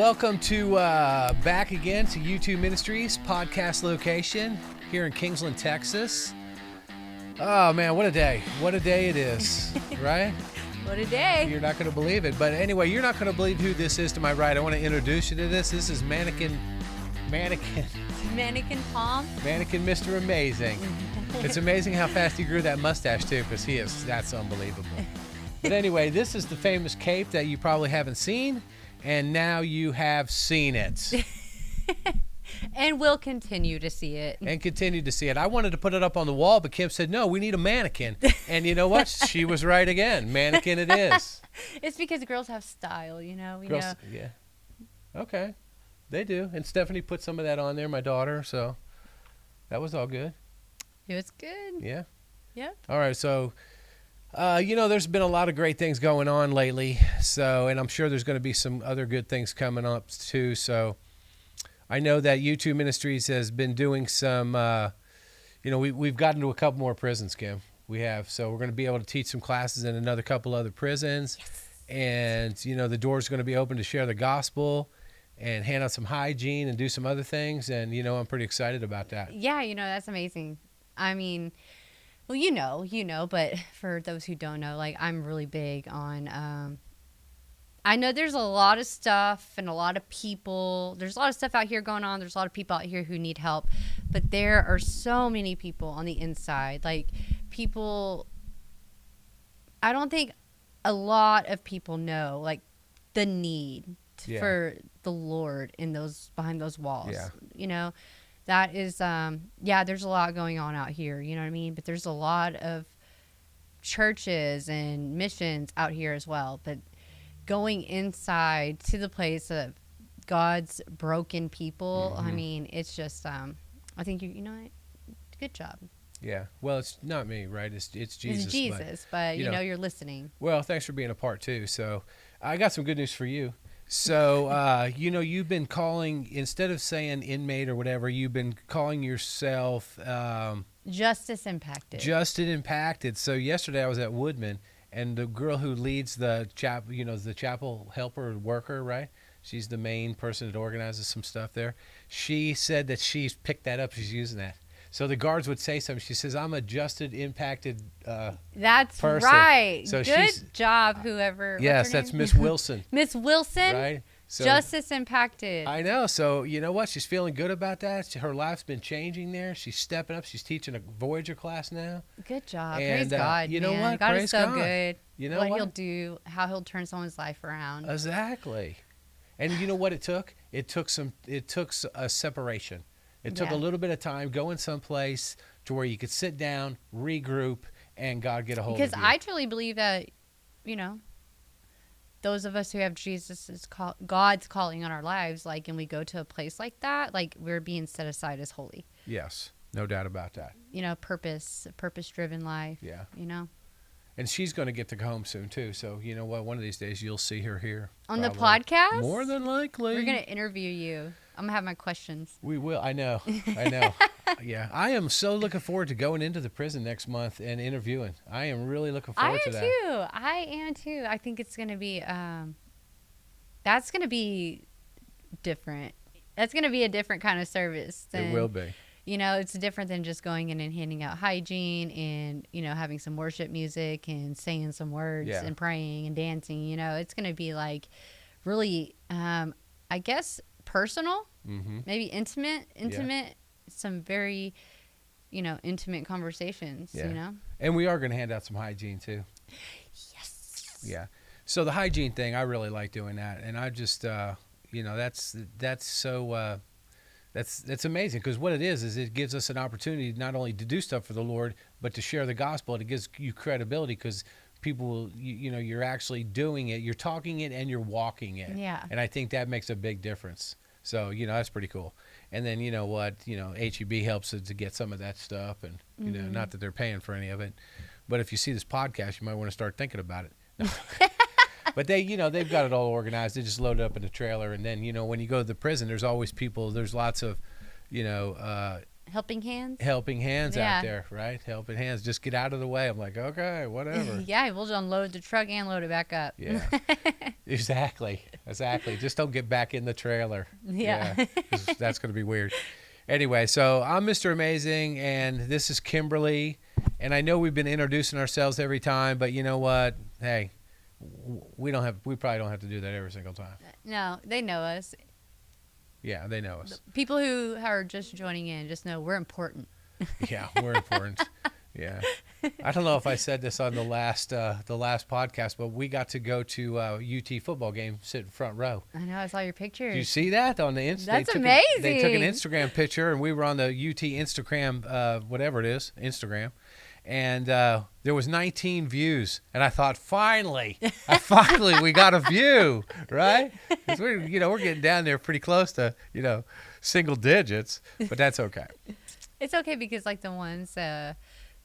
Welcome to back again to U2 Ministries podcast location here in Kingsland, Texas. Oh man, what a day. What a day it is, right? What a day. You're not going to believe it. But anyway, you're not going to believe who this is to my right. I want to introduce you to this. This is Mannequin Palm. Mannequin Mr. Amazing. It's amazing how fast he grew that mustache too, because that's unbelievable. But anyway, this is the famous cape that you probably haven't seen, and now you have seen it. And we'll continue to see it. And continue to see it. I wanted to put it up on the wall, but Kim said, no, we need a mannequin. And you know what? She was right again. Mannequin it is. It's because girls have style, you know. Yeah. Okay. They do. And Stephanie put some of that on there, my daughter, so that was all good. It was good. Yeah. Yeah. All right, so, there's been a lot of great things going on lately, and I'm sure there's going to be some other good things coming up too, so I know that U2 Ministries has been doing some, we've gotten to a couple more prisons, Kim. We have, so we're going to be able to teach some classes in another couple other prisons. Yes. And, the door's going to be open to share the gospel and hand out some hygiene and do some other things. And, I'm pretty excited about that. Yeah, that's amazing. I mean, well, you know, but for those who don't know, like, I'm really big on, I know there's a lot of stuff and a lot of people. There's a lot of stuff out here going on. There's a lot of people out here who need help. But there are so many people on the inside. Like, people, I don't think a lot of people know, like, the need for the Lord in those, behind those walls. Yeah. That is, there's a lot going on out here. You know what I mean? But there's a lot of churches and missions out here as well. But going inside to the place of God's broken people, I mean, it's just, I think good job. Yeah. Well, it's not me, right? It's Jesus. It's Jesus, but you're listening. Well, thanks for being a part too. So I got some good news for you. So, you've been calling, instead of saying inmate or whatever, you've been calling yourself Justice Impacted. Justice Impacted. So yesterday I was at Woodman, and the girl who leads the the chapel helper worker, right? She's the main person that organizes some stuff there. She said that she's picked that up. She's using that. So the guards would say something. She says, I'm a Justice Impacted That's person. Right. So good job, whoever. Yes, that's Miss Wilson. Miss Wilson? Right? So, Justice Impacted. I know. So you know what? She's feeling good about that. Her life's been changing there. She's stepping up. She's teaching a Voyager class now. Good job. And, Praise God, you know man. what? God Praise is so God. good. You know what what? He'll do, how he'll turn someone's life around. Exactly. And you know what it took? It took a separation. It took a little bit of time, going someplace to where you could sit down, regroup, and God get a hold of you. Because I truly believe that, those of us who have God's calling on our lives, like, and we go to a place like that, like, we're being set aside as holy. Yes, no doubt about that. Purpose-driven life. Yeah. And she's going to get to go home soon, too. So, you know what? One of these days, you'll see her here. On the podcast? More than likely. We're going to interview you. I'm going to have my questions. We will. I know. Yeah. I am so looking forward to going into the prison next month and interviewing. I am really looking forward to that. I am, too. I think it's going to be, that's going to be different. That's going to be a different kind of service. It will be. It's different than just going in and handing out hygiene and, having some worship music and saying some words and praying and dancing. It's going to be like really, I guess, personal, maybe intimate, some very, intimate conversations, And we are going to hand out some hygiene too. Yes. Yeah. So the hygiene thing, I really like doing that. And I just, that's so, that's amazing, because what it is it gives us an opportunity not only to do stuff for the Lord, but to share the gospel. It gives you credibility, because people will, you're actually doing it, you're talking it, and you're walking it. Yeah. And I think that makes a big difference. So, that's pretty cool. And then, HEB helps us to get some of that stuff, and, not that they're paying for any of it. But if you see this podcast, you might want to start thinking about it. No. But they, they've got it all organized. They just load it up in a trailer. And then, when you go to the prison, there's always people, there's lots of, helping hands. Helping hands Yeah. out there, right? Helping hands. Just get out of the way. I'm like, okay, whatever. Yeah, we'll just unload the truck and load it back up. Yeah. Exactly. Just don't get back in the trailer. Yeah. 'Cause that's going to be weird. Anyway, so I'm Mr. Amazing, and this is Kimberly. And I know we've been introducing ourselves every time, but you know what? Hey, we probably don't have to do that every single time. No, they know us. Yeah, they know us. People who are just joining in just know we're important. Yeah, we're important. Yeah. I don't know if I said this on the last podcast, but we got to go to UT football game, sit in front row. I know, I saw your pictures. Did you see that on the Insta? That's They took an amazing. Instagram picture, and we were on the UT Instagram, whatever it is, Instagram. And there was 19 views, and I thought, finally, we got a view, right? 'Cause we're getting down there pretty close to, single digits, but that's okay. It's okay because like the ones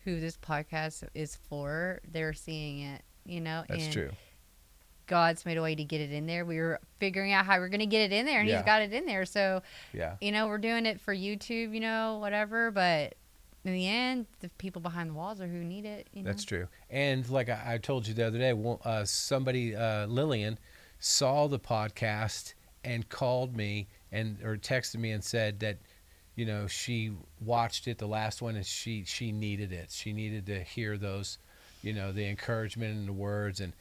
who this podcast is for, they're seeing it, That's and true. God's made a way to get it in there. We were figuring out how we're going to get it in there, and Yeah. He's got it in there. So, Yeah. we're doing it for YouTube, whatever, but in the end, the people behind the walls are who need it. That's true. And like I told you the other day, somebody, Lillian, saw the podcast and called me or texted me and said that, she watched it, the last one, and she needed it. She needed to hear those, the encouragement and the words and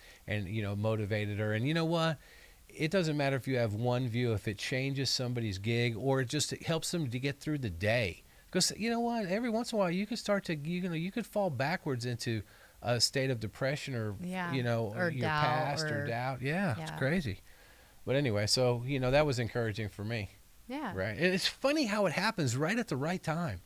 motivated her. And you know what? It doesn't matter if you have one view, if it changes somebody's gig or it helps them to get through the day. Because you know what? Every once in a while, you could start to, you could fall backwards into a state of depression or, or your doubt past or doubt. Yeah, it's Yeah. crazy. But anyway, so, that was encouraging for me. Yeah. Right. And it's funny how it happens right at the right time.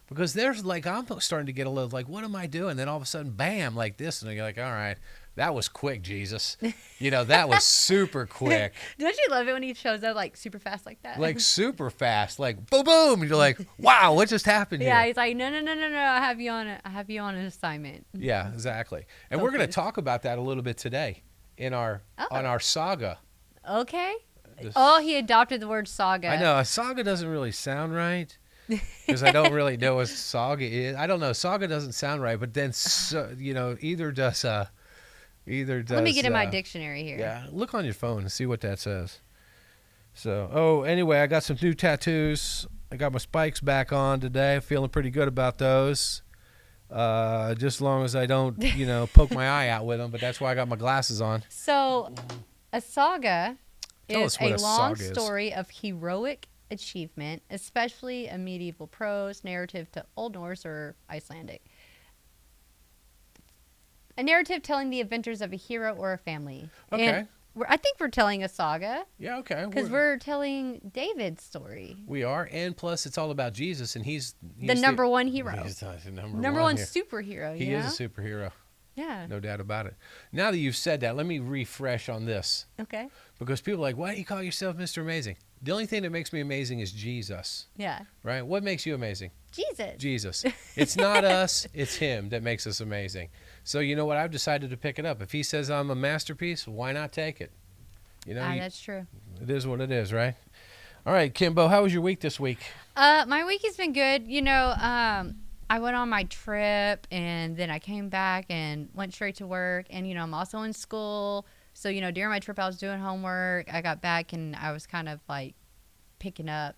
Because there's I'm starting to get a little like, what am I doing? Then all of a sudden, bam, like this. And you're like, all right, that was quick, Jesus. That was super quick. Don't you love it when He shows up like super fast like that? Like super fast, like boom, boom. And you're like, wow, what just happened Yeah, here? He's like, no. I have you on an assignment. Yeah, exactly. And we're going to Focus. talk about that a little bit today on our saga. Okay. This- He adopted the word saga. I know a saga doesn't really sound right because I don't really know what saga is. I don't know. Saga doesn't sound right, but then either does. Let me get in my dictionary here. Yeah, look on your phone and see what that says. So, anyway, I got some new tattoos. I got my spikes back on today. Feeling pretty good about those. Just as long as I don't, poke my eye out with them. But that's why I got my glasses on. So, a saga Tell is us what a a long saga is. story of heroic achievement, especially a medieval prose narrative to Old Norse or Icelandic. A narrative telling the adventures of a hero or a family. Okay. And I think we're telling a saga Yeah, okay. because we're telling David's story. We are, and plus it's all about Jesus, and he's The number one hero. He's the Number one here. superhero. He you know? is a superhero, Yeah. no doubt about it. Now that you've said that, let me refresh on this Okay. because people are like, why do you call yourself Mr. Amazing? The only thing that makes me amazing is Jesus, Yeah. right? What makes you amazing? Jesus. Jesus. It's not us, it's him that makes us amazing. So you know what? I've decided to pick it up. If he says I'm a masterpiece, why not take it? That's true. It is what it is, right? All right, Kimbo, how was your week this week? My week has been good. I went on my trip and then I came back and went straight to work. And, I'm also in school. So, during my trip, I was doing homework. I got back and I was kind of like picking up,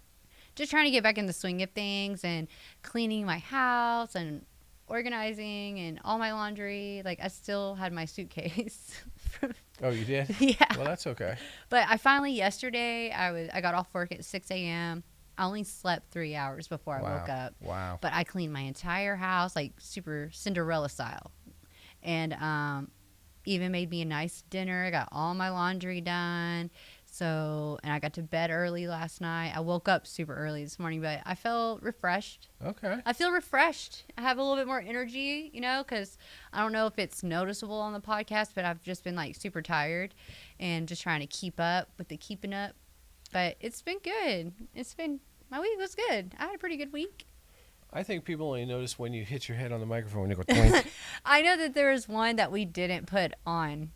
just trying to get back in the swing of things and cleaning my house and organizing and all my laundry. Like, I still had my suitcase. Oh, you did? Yeah. Well, that's okay. But I finally, yesterday, I got off work at 6 a.m. I only slept 3 hours before I woke up. Wow. But I cleaned my entire house, like super Cinderella style. And even made me a nice dinner. I got all my laundry done. And I got to bed early last night. I woke up super early this morning, but I felt refreshed. Okay. I feel refreshed. I have a little bit more energy, because I don't know if it's noticeable on the podcast, but I've just been like super tired and just trying to keep up with the keeping up. But it's been good. My week was good. I had a pretty good week. I think people only notice when you hit your head on the microphone and you go twink. I know that there was one that we didn't put on,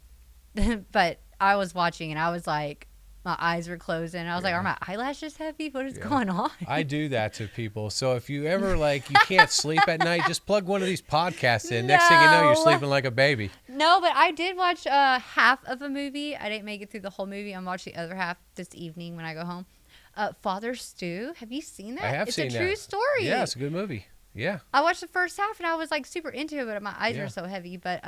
but I was watching and I was like, my eyes were closing. I was like, are my eyelashes heavy? What is going on? I do that to people. So if you ever like you can't sleep at night, just plug one of these podcasts in. Next thing you know, you're sleeping like a baby. No, but I did watch half of a movie. I didn't make it through the whole movie. I'm watching the other half this evening when I go home. Father Stew. Have you seen that? I have seen that. It's a true story. Yeah, it's a good movie. Yeah. I watched the first half and I was like super into it, but my eyes are so heavy. But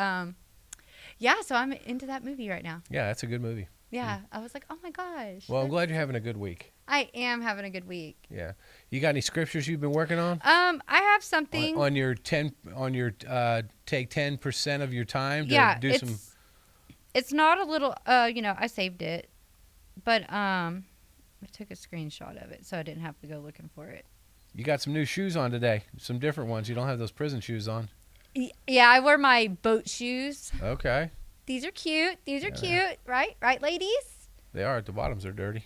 yeah, so I'm into that movie right now. Yeah, that's a good movie. Yeah, I was like, oh my gosh. Well, I'm glad you're having a good week. I am having a good week. Yeah. You got any scriptures you've been working on? I have something on your take 10% of your time to do some. It's not a little. I saved it, but I took a screenshot of it, so I didn't have to go looking for it. You got some new shoes on today. Some different ones. You don't have those prison shoes on. Yeah, I wear my boat shoes. Okay. These are cute. These are cute, right? Right, ladies? They are. The bottoms are dirty.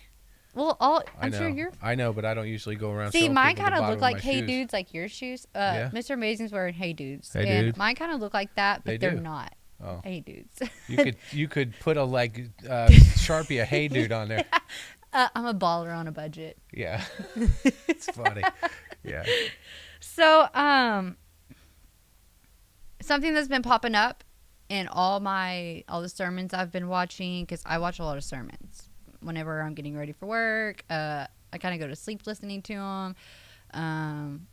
Well, I'm sure you're. I know, but I don't usually go around. See, mine kind of look like Hey Dudes, like your shoes. Mr. Amazing's wearing Hey Dudes, and mine kind of look like that, but they're not. Oh. Hey Dudes. you could put a Sharpie a Hey Dude on there. I'm a baller on a budget. Yeah, it's funny. Yeah. So, something that's been popping up in all the sermons I've been watching, because I watch a lot of sermons whenever I'm getting ready for work. I kind of go to sleep listening to them, and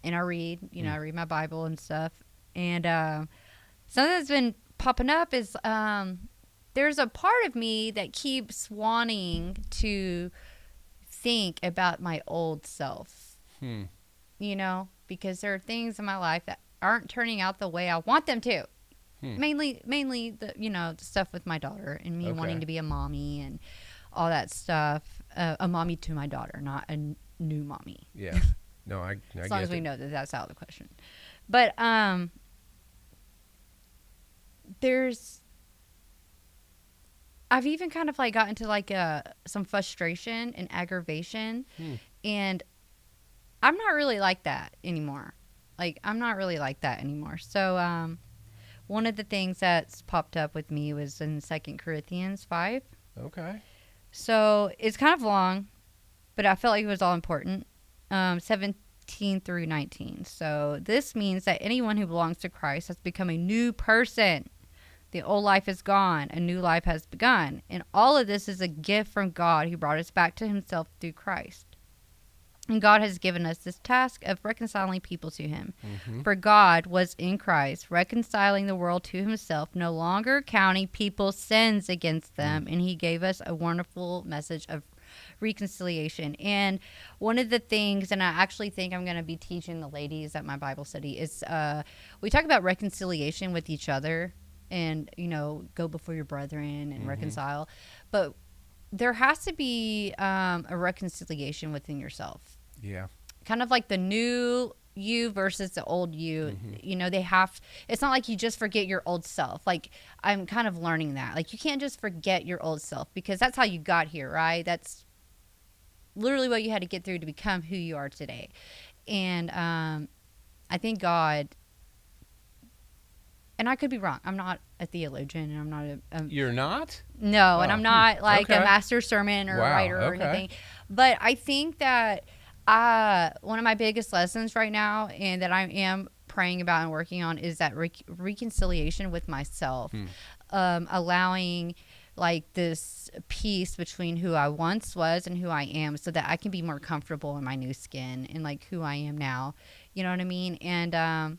I read. I read my Bible and stuff. And something that's been popping up is there's a part of me that keeps wanting to think about my old self. Because there are things in my life that aren't turning out the way I want them to. Mainly the the stuff with my daughter and me wanting to be a mommy and all that stuff. A mommy to my daughter, not a new mommy. Yeah. No, I as long as we know that that's out of the question. But I've even kind of got into some frustration and aggravation, and I'm not really like that anymore. So one of the things that's popped up with me was in 2 Corinthians 5. Okay. So it's kind of long, but I felt like it was all important. 17 through 19. So this means that anyone who belongs to Christ has become a new person. The old life is gone. A new life has begun. And all of this is a gift from God who brought us back to himself through Christ. And God has given us this task of reconciling people to him. For God was in Christ, reconciling the world to himself, no longer counting people's sins against them. And he gave us a wonderful message of reconciliation. And one of the things, and I actually think I'm going to be teaching the ladies at my Bible study, is we talk about reconciliation with each other and, go before your brethren and reconcile. But there has to be a reconciliation within yourself. Yeah. Kind of like the new you versus the old you. It's not like you just forget your old self. Like, I'm kind of learning that. Like, you can't just forget your old self because that's how you got here, right? That's literally what you had to get through to become who you are today. And I think God, and I could be wrong. I'm not a theologian, and I'm not a You're not? No, and I'm not like a master sermon or a writer or anything. But I think that one of my biggest lessons right now, and that I am praying about and working on, is that reconciliation with myself. Allowing this peace between who I once was and who I am, so that I can be more comfortable in my new skin and who I am now. You know what I mean? And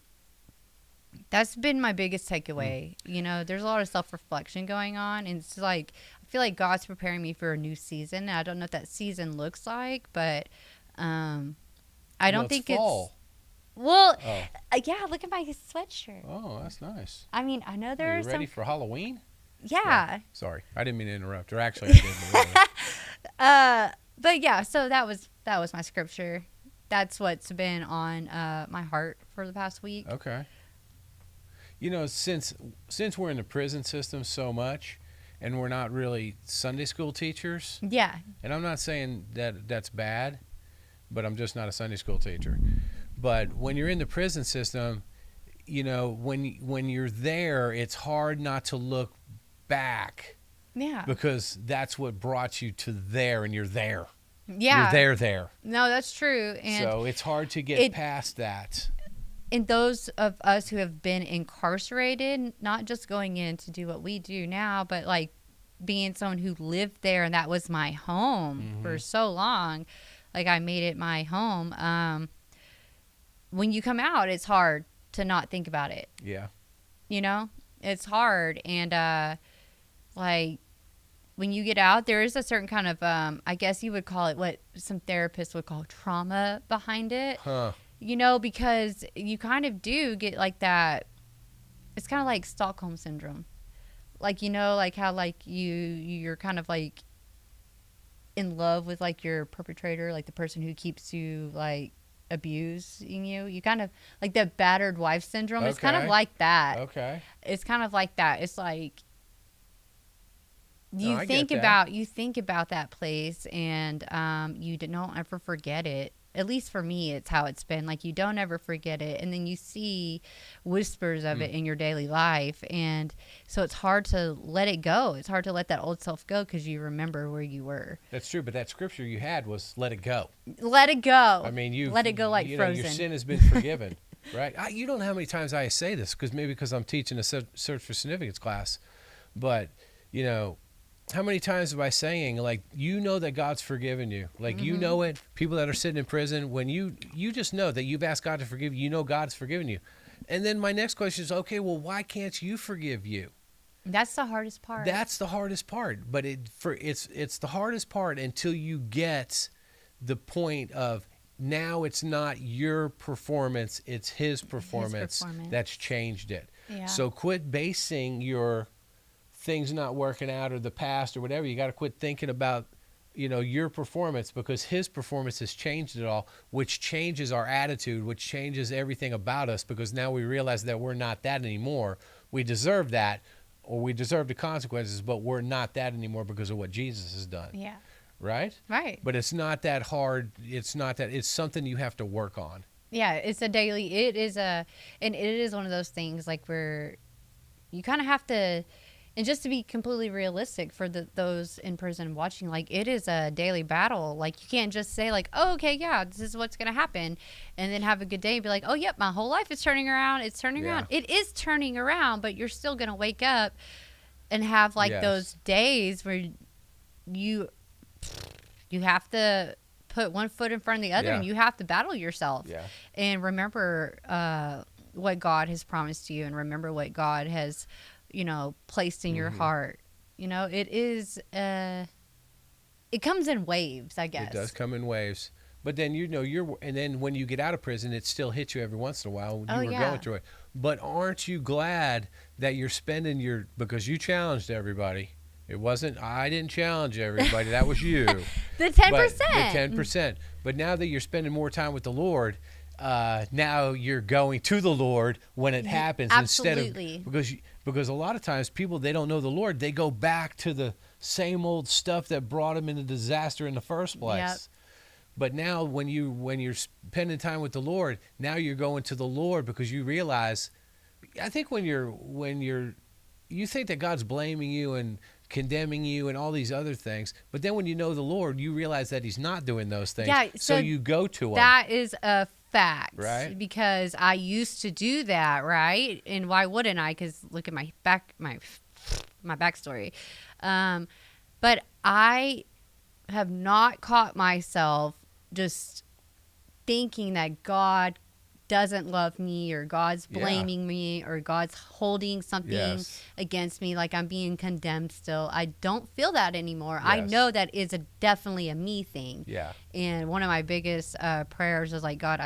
that's been my biggest takeaway. There's a lot of self-reflection going on, and it's I feel like God's preparing me for a new season. I don't know what that season looks like, but I don't think fall. Yeah, look at my sweatshirt. Oh, that's nice. I mean, I know there's Are you ready for Halloween? Yeah. Sorry, I didn't mean to interrupt. Or actually, I did. But yeah, so that was my scripture. That's what's been on my heart for the past week. Okay. Since we're in the prison system so much, and we're not really Sunday school teachers. Yeah. And I'm not saying that that's bad, but I'm just not a Sunday school teacher. But when you're in the prison system, when you're there, it's hard not to look back Yeah. Because that's what brought you to there, and you're there. Yeah. You're there. No, that's true. And so it's hard to get past that. And those of us who have been incarcerated, not just going in to do what we do now, but like being someone who lived there and that was my home for so long, like I made it my home. When you come out, it's hard to not think about it. Yeah. You know, it's hard. And like when you get out, there is a certain kind of, I guess you would call it what some therapists would call trauma behind it. Huh. You know, because you kind of do get like that. It's kind of like Stockholm syndrome. Like, you know, like how like you're kind of like in love with like your perpetrator, like the person who keeps you like abusing you. You kind of like the battered wife syndrome. It's kind of like that. Okay. It's kind of like that. It's like you I think get that. about that place, and you don't ever forget it. At least for me, it's how it's been. Like, you don't ever forget it. And then you see whispers of it in your daily life. And so it's hard to let it go. It's hard to let that old self go because you remember where you were. That's true. But that scripture you had was let it go. Let it go. I mean, you let it go like Frozen. Your sin has been forgiven, right? You don't know how many times I say this because I'm teaching a Search for Significance class. But, you know, how many times am I saying, like, you know that God's forgiven you? Like, you know it. People that are sitting in prison, when you just know that you've asked God to forgive you, you know God's forgiven you. And then my next question is, okay, well, why can't you forgive you? That's the hardest part. That's the hardest part. But it's the hardest part until you get the point of now it's not your performance, it's his performance that's changed it. Yeah. So quit basing your things not working out or the past or whatever. You got to quit thinking about, you know, your performance, because his performance has changed it all, which changes our attitude, which changes everything about us, because now we realize that we're not that anymore. We deserve that, or we deserve the consequences, but we're not that anymore because of what Jesus has done. Yeah. Right? Right. But it's not that hard. It's something you have to work on. Yeah, it's a daily, and it is one of those things like where you kind of have to. And just to be completely realistic for those in prison watching, like, it is a daily battle. Like, you can't just say, like, oh, okay, yeah, this is what's going to happen, and then have a good day and be like, oh, yep, my whole life is turning around. It's turning around. It is turning around, but you're still going to wake up and have, like, those days where you have to put one foot in front of the other, and you have to battle yourself. Yeah. And remember what God has promised you, and remember what God has placed in your heart. It is it comes in waves, I guess. It does come in waves. But then and then when you get out of prison, it still hits you every once in a while when you were going through it. But aren't you glad that you're spending because you challenged everybody. It wasn't, I didn't challenge everybody, that was you. The 10%. The 10%. But now that you're spending more time with the Lord, now you're going to the Lord when it happens. Absolutely. Instead of because a lot of times people, they don't know the Lord, they go back to the same old stuff that brought them into disaster in the first place. Yep. But now when you're spending time with the Lord, now you're going to the Lord because you realize, I think when you think that God's blaming you and condemning you and all these other things, but then when you know the Lord, you realize that he's not doing those things. Yeah, so you go to him. That is a fact, right? Because I used to do that, right? And why wouldn't I? Because look at my backstory. But I have not caught myself just thinking that God doesn't love me, or God's blaming me, or God's holding something against me, like I'm being condemned still. I don't feel that anymore. I know that is definitely a me thing. Yeah. And one of my biggest prayers is like, God,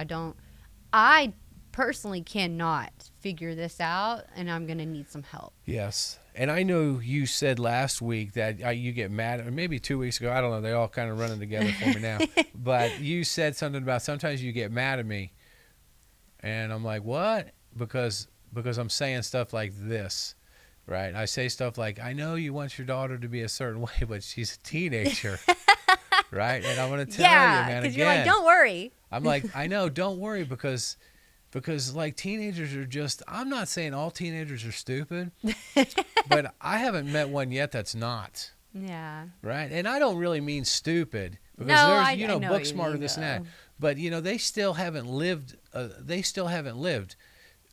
I personally cannot figure this out, and I'm going to need some help. Yes. And I know you said last week that you get mad, or maybe 2 weeks ago, I don't know, they all kind of running together for me now. But you said something about sometimes you get mad at me. And I'm like, what? Because I'm saying stuff like this, right? I say stuff like, I know you want your daughter to be a certain way, but she's a teenager, right? And I'm going to tell you, man, again. Because you're like, don't worry. I'm like, I know, don't worry, because because like teenagers are just, I'm not saying all teenagers are stupid, but I haven't met one yet that's not. Yeah. Right? And I don't really mean stupid, because No, there's, I know book what you smarter, mean, this and that. though. But, they still haven't lived,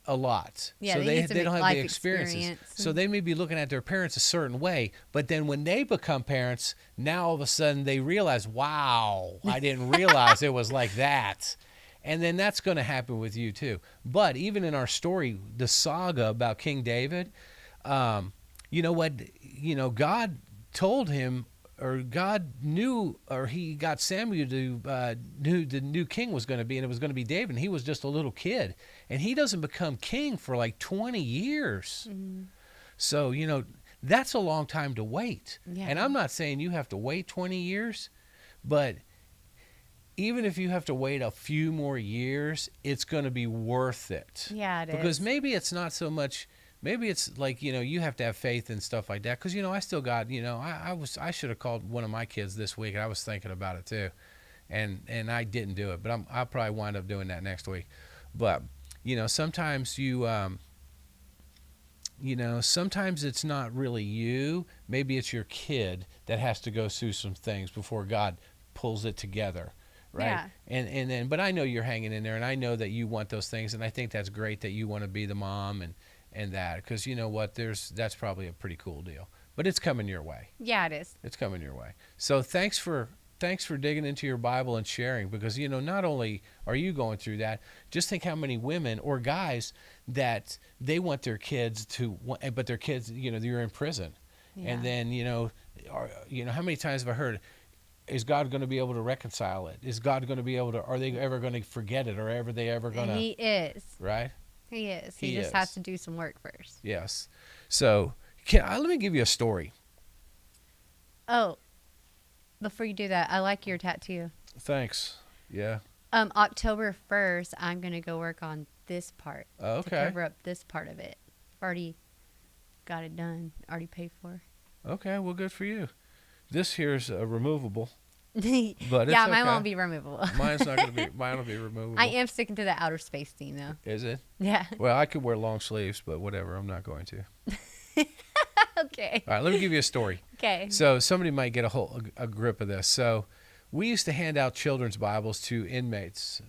a lot. Yeah, So they they need some don't have life the experiences. experience. So they may be looking at their parents a certain way, but then when they become parents, now all of a sudden they realize, wow, I didn't realize it was like that. And then that's going to happen with you too. But even in our story, the saga about King David, you know what? God told him, or God knew, or he got Samuel to knew the new king was going to be, and it was going to be David. And he was just a little kid, and he doesn't become king for like 20 years. Mm-hmm. So that's a long time to wait. Yeah. And I'm not saying you have to wait 20 years, but even if you have to wait a few more years, it's going to be worth it. Yeah, it is. Because maybe it's not so much. Maybe it's like, you have to have faith and stuff like that. Because, I still got, I should have called one of my kids this week. And I was thinking about it too. And I didn't do it. But I'll probably wind up doing that next week. But, sometimes sometimes it's not really you. Maybe it's your kid that has to go through some things before God pulls it together. Right. Yeah. And then, but I know you're hanging in there, and I know that you want those things. And I think that's great that you want to be the mom and that, because you know what, that's probably a pretty cool deal, but it's coming your way. Yeah, it is. It's coming your way. So thanks for digging into your Bible and sharing, because not only are you going through that, just think how many women or guys that they want their kids but their kids, you're in prison. Yeah. And then how many times have I heard, is God going to be able to reconcile it? Is God going to be able to, are they ever going to forget it, or are they ever going to? He is. Right? He is. He just has to do some work first. Yes. So let me give you a story. Oh, before you do that, I like your tattoo. Thanks. Yeah. October 1st, I'm going to go work on this part. Okay. To cover up this part of it. I've already got it done. Already paid for. Okay. Well, good for you. This here's removable. But yeah, it's mine okay. won't be removable. Mine's not going to be. Mine will be removable. I am sticking to the outer space theme, though. Is it? Yeah. Well, I could wear long sleeves, but whatever. I'm not going to. Okay. All right. Let me give you a story. Okay. So somebody might get a grip of this. So we used to hand out children's Bibles to inmates.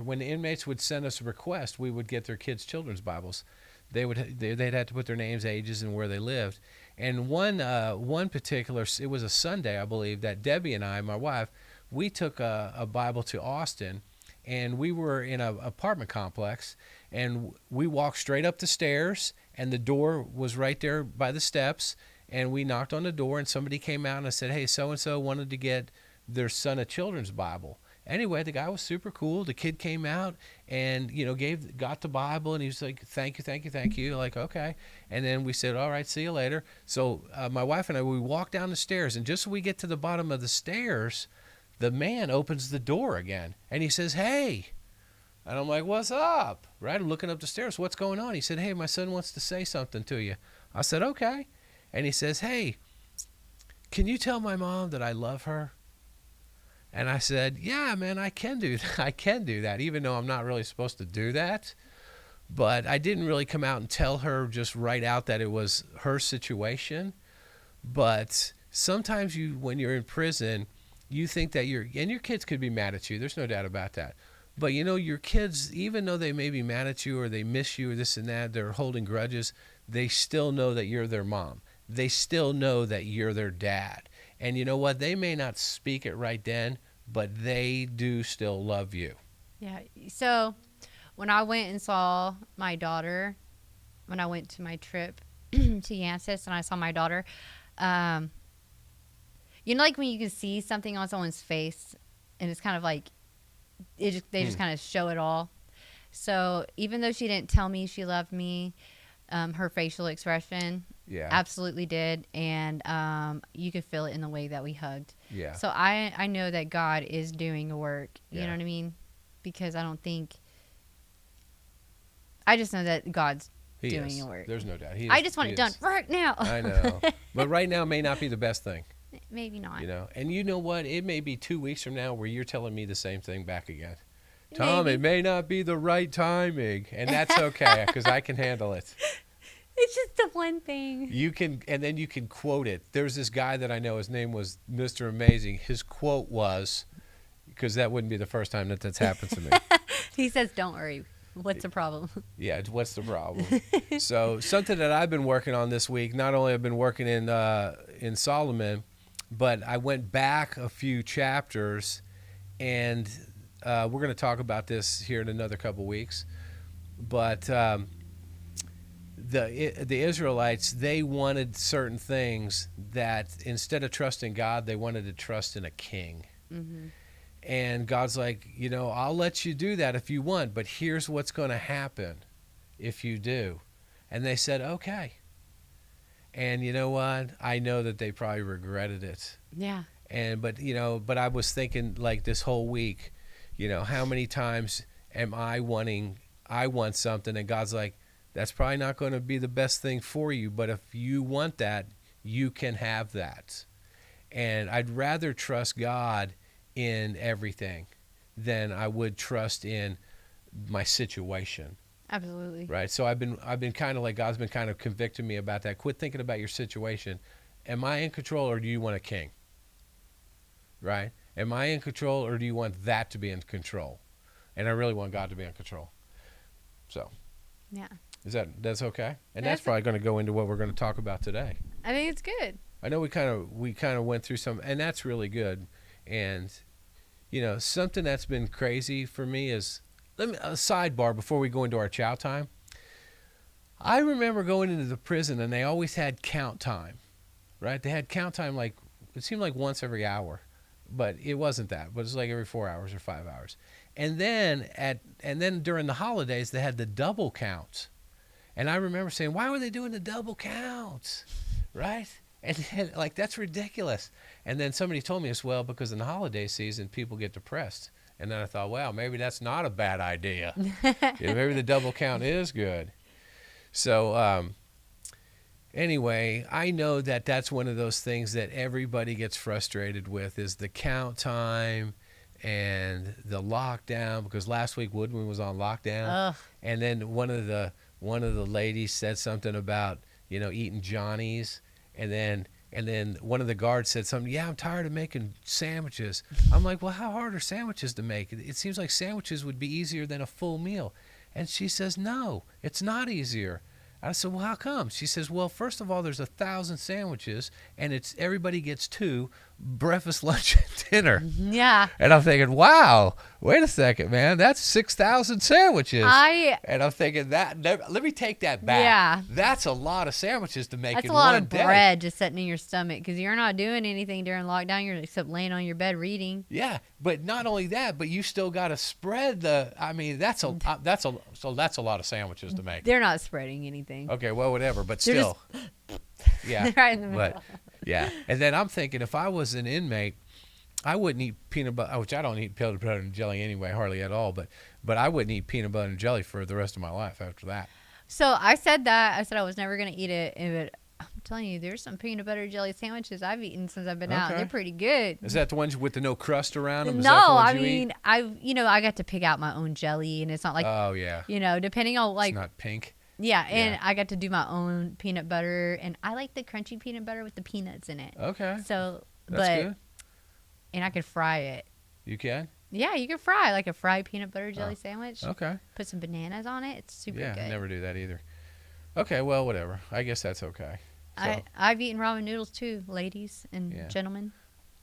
When the inmates would send us a request, we would get their kids' children's Bibles. They'd have to put their names, ages, and where they lived. And one particular, it was a Sunday, I believe, that Debbie and I, my wife, we took a Bible to Austin, and we were in an apartment complex, and we walked straight up the stairs, and the door was right there by the steps, and we knocked on the door, and somebody came out and said, hey, so-and-so wanted to get their son a children's Bible. Anyway, the guy was super cool. The kid came out and, got the Bible, and he was like, thank you. Like, okay. And then we said, all right, see you later. So my wife and I, we walked down the stairs, and just as we get to the bottom of the stairs, the man opens the door again, and he says, hey. And I'm like, what's up? Right? I'm looking up the stairs. What's going on? He said, hey, my son wants to say something to you. I said, okay. And he says, hey, can you tell my mom that I love her? And I said, yeah, man, I can do that. I can do that, even though I'm not really supposed to do that. But I didn't really come out and tell her just right out that it was her situation. But sometimes when you're in prison, you think that your kids could be mad at you. There's no doubt about that. But, your kids, even though they may be mad at you or they miss you or this and that, they're holding grudges, they still know that you're their mom. They still know that you're their dad. And you know what? They may not speak it right then, but they do still love you. Yeah. So when I went and saw my daughter, when I went to my trip to Yancey and I saw my daughter, like when you can see something on someone's face and it's kind of like, they just kind of show it all. So even though she didn't tell me she loved me, her facial expression absolutely did, and you could feel it in the way that we hugged. Yeah. So I know that God is doing a work. You know what I mean? Because I just know that God's doing a work. There's no doubt. I just want it done right now. I know. But right now may not be the best thing. Maybe not. And you know what? It may be 2 weeks from now where you're telling me the same thing back again. Tom, Maybe. it may not be the right timing, and that's okay because I can handle it. It's just the one thing. You can, and then you can quote it. There's this guy that I know. His name was Mr. Amazing. His quote was, because that wouldn't be the first time that that's happened to me. He says, "Don't worry. What's the problem?" Yeah, what's the problem? So something that I've been working on this week. Not only have I been working in Solomon, but I went back a few chapters, and we're going to talk about this here in another couple weeks. But the Israelites, they wanted certain things that instead of trusting God, they wanted to trust in a king. Mm-hmm. And God's like, I'll let you do that if you want, but here's what's going to happen if you do. And they said, okay. And you know what? I know that they probably regretted it. Yeah. But I was thinking like this whole week, how many times am I want something and God's like, that's probably not going to be the best thing for you, but if you want that, you can have that. And I'd rather trust God in everything than I would trust in my situation. Absolutely. Right. So I've been kind of like, God's been kind of convicting me about that. Quit thinking about your situation. Am I in control or do you want a king? Right. Am I in control or do you want that to be in control? And I really want God to be in control. So. Yeah. That's okay? And That's that's probably going to go into what we're going to talk about today. I think it's good. I know we kind of went through some, and that's really good. And something that's been crazy for me is, a sidebar before we go into our chow time. I remember going into the prison and they always had count time, right? They had count time like, it seemed like once every hour, but it wasn't that. But it was like every 4 hours or 5 hours. And then during the holidays they had the double count. And I remember saying, why were they doing the double counts, right? And then, like, that's ridiculous. And then somebody told me as well, because in the holiday season, people get depressed. And then I thought, wow, maybe that's not a bad idea. Maybe the double count is good. So anyway, I know that that's one of those things that everybody gets frustrated with is the count time and the lockdown, because last week Woodman was on lockdown. Ugh. And then one of the ladies said something about, eating Johnny's. And then one of the guards said something, yeah, I'm tired of making sandwiches. I'm like, well, how hard are sandwiches to make? It seems like sandwiches would be easier than a full meal. And she says, no, it's not easier. I said, well, how come? She says, well, first of all, there's 1,000 sandwiches, and everybody gets 2, breakfast, lunch, and dinner. Yeah. And I'm thinking, wow, wait a second, man, that's 6,000 sandwiches. And I'm thinking, let me take that back. Yeah. That's a lot of sandwiches to make That's in a lot one of day. bread just sitting in your stomach because you're not doing anything during lockdown. You're except laying on your bed reading. Yeah, but not only that, but you still got to spread that's a lot of sandwiches to make. They're not spreading anything. Okay, well, whatever, but They're still. Yeah. right in the middle. But yeah, and then I'm thinking if I was an inmate, I wouldn't eat peanut butter, which I don't eat peanut butter and jelly anyway, hardly at all. But I wouldn't eat peanut butter and jelly for the rest of my life after that. So I said that. I said I was never going to eat it. But I'm telling you, there's some peanut butter jelly sandwiches I've eaten since I've been out. They're pretty good. Is that the ones with the no crust around them? Is No, that the ones I you mean, eat? I got to pick out my own jelly, and it's not like, oh yeah, depending on like, it's not pink. yeah, and I got to do my own peanut butter, and I like the crunchy peanut butter with the peanuts in it. Okay, So, that's good. And I could fry it. You can? Yeah, you can fry like a fried peanut butter jelly sandwich. Okay. Put some bananas on it. It's super good. Yeah, never do that either. Okay, well, whatever. I guess that's okay. So, I've eaten ramen noodles too, ladies and gentlemen.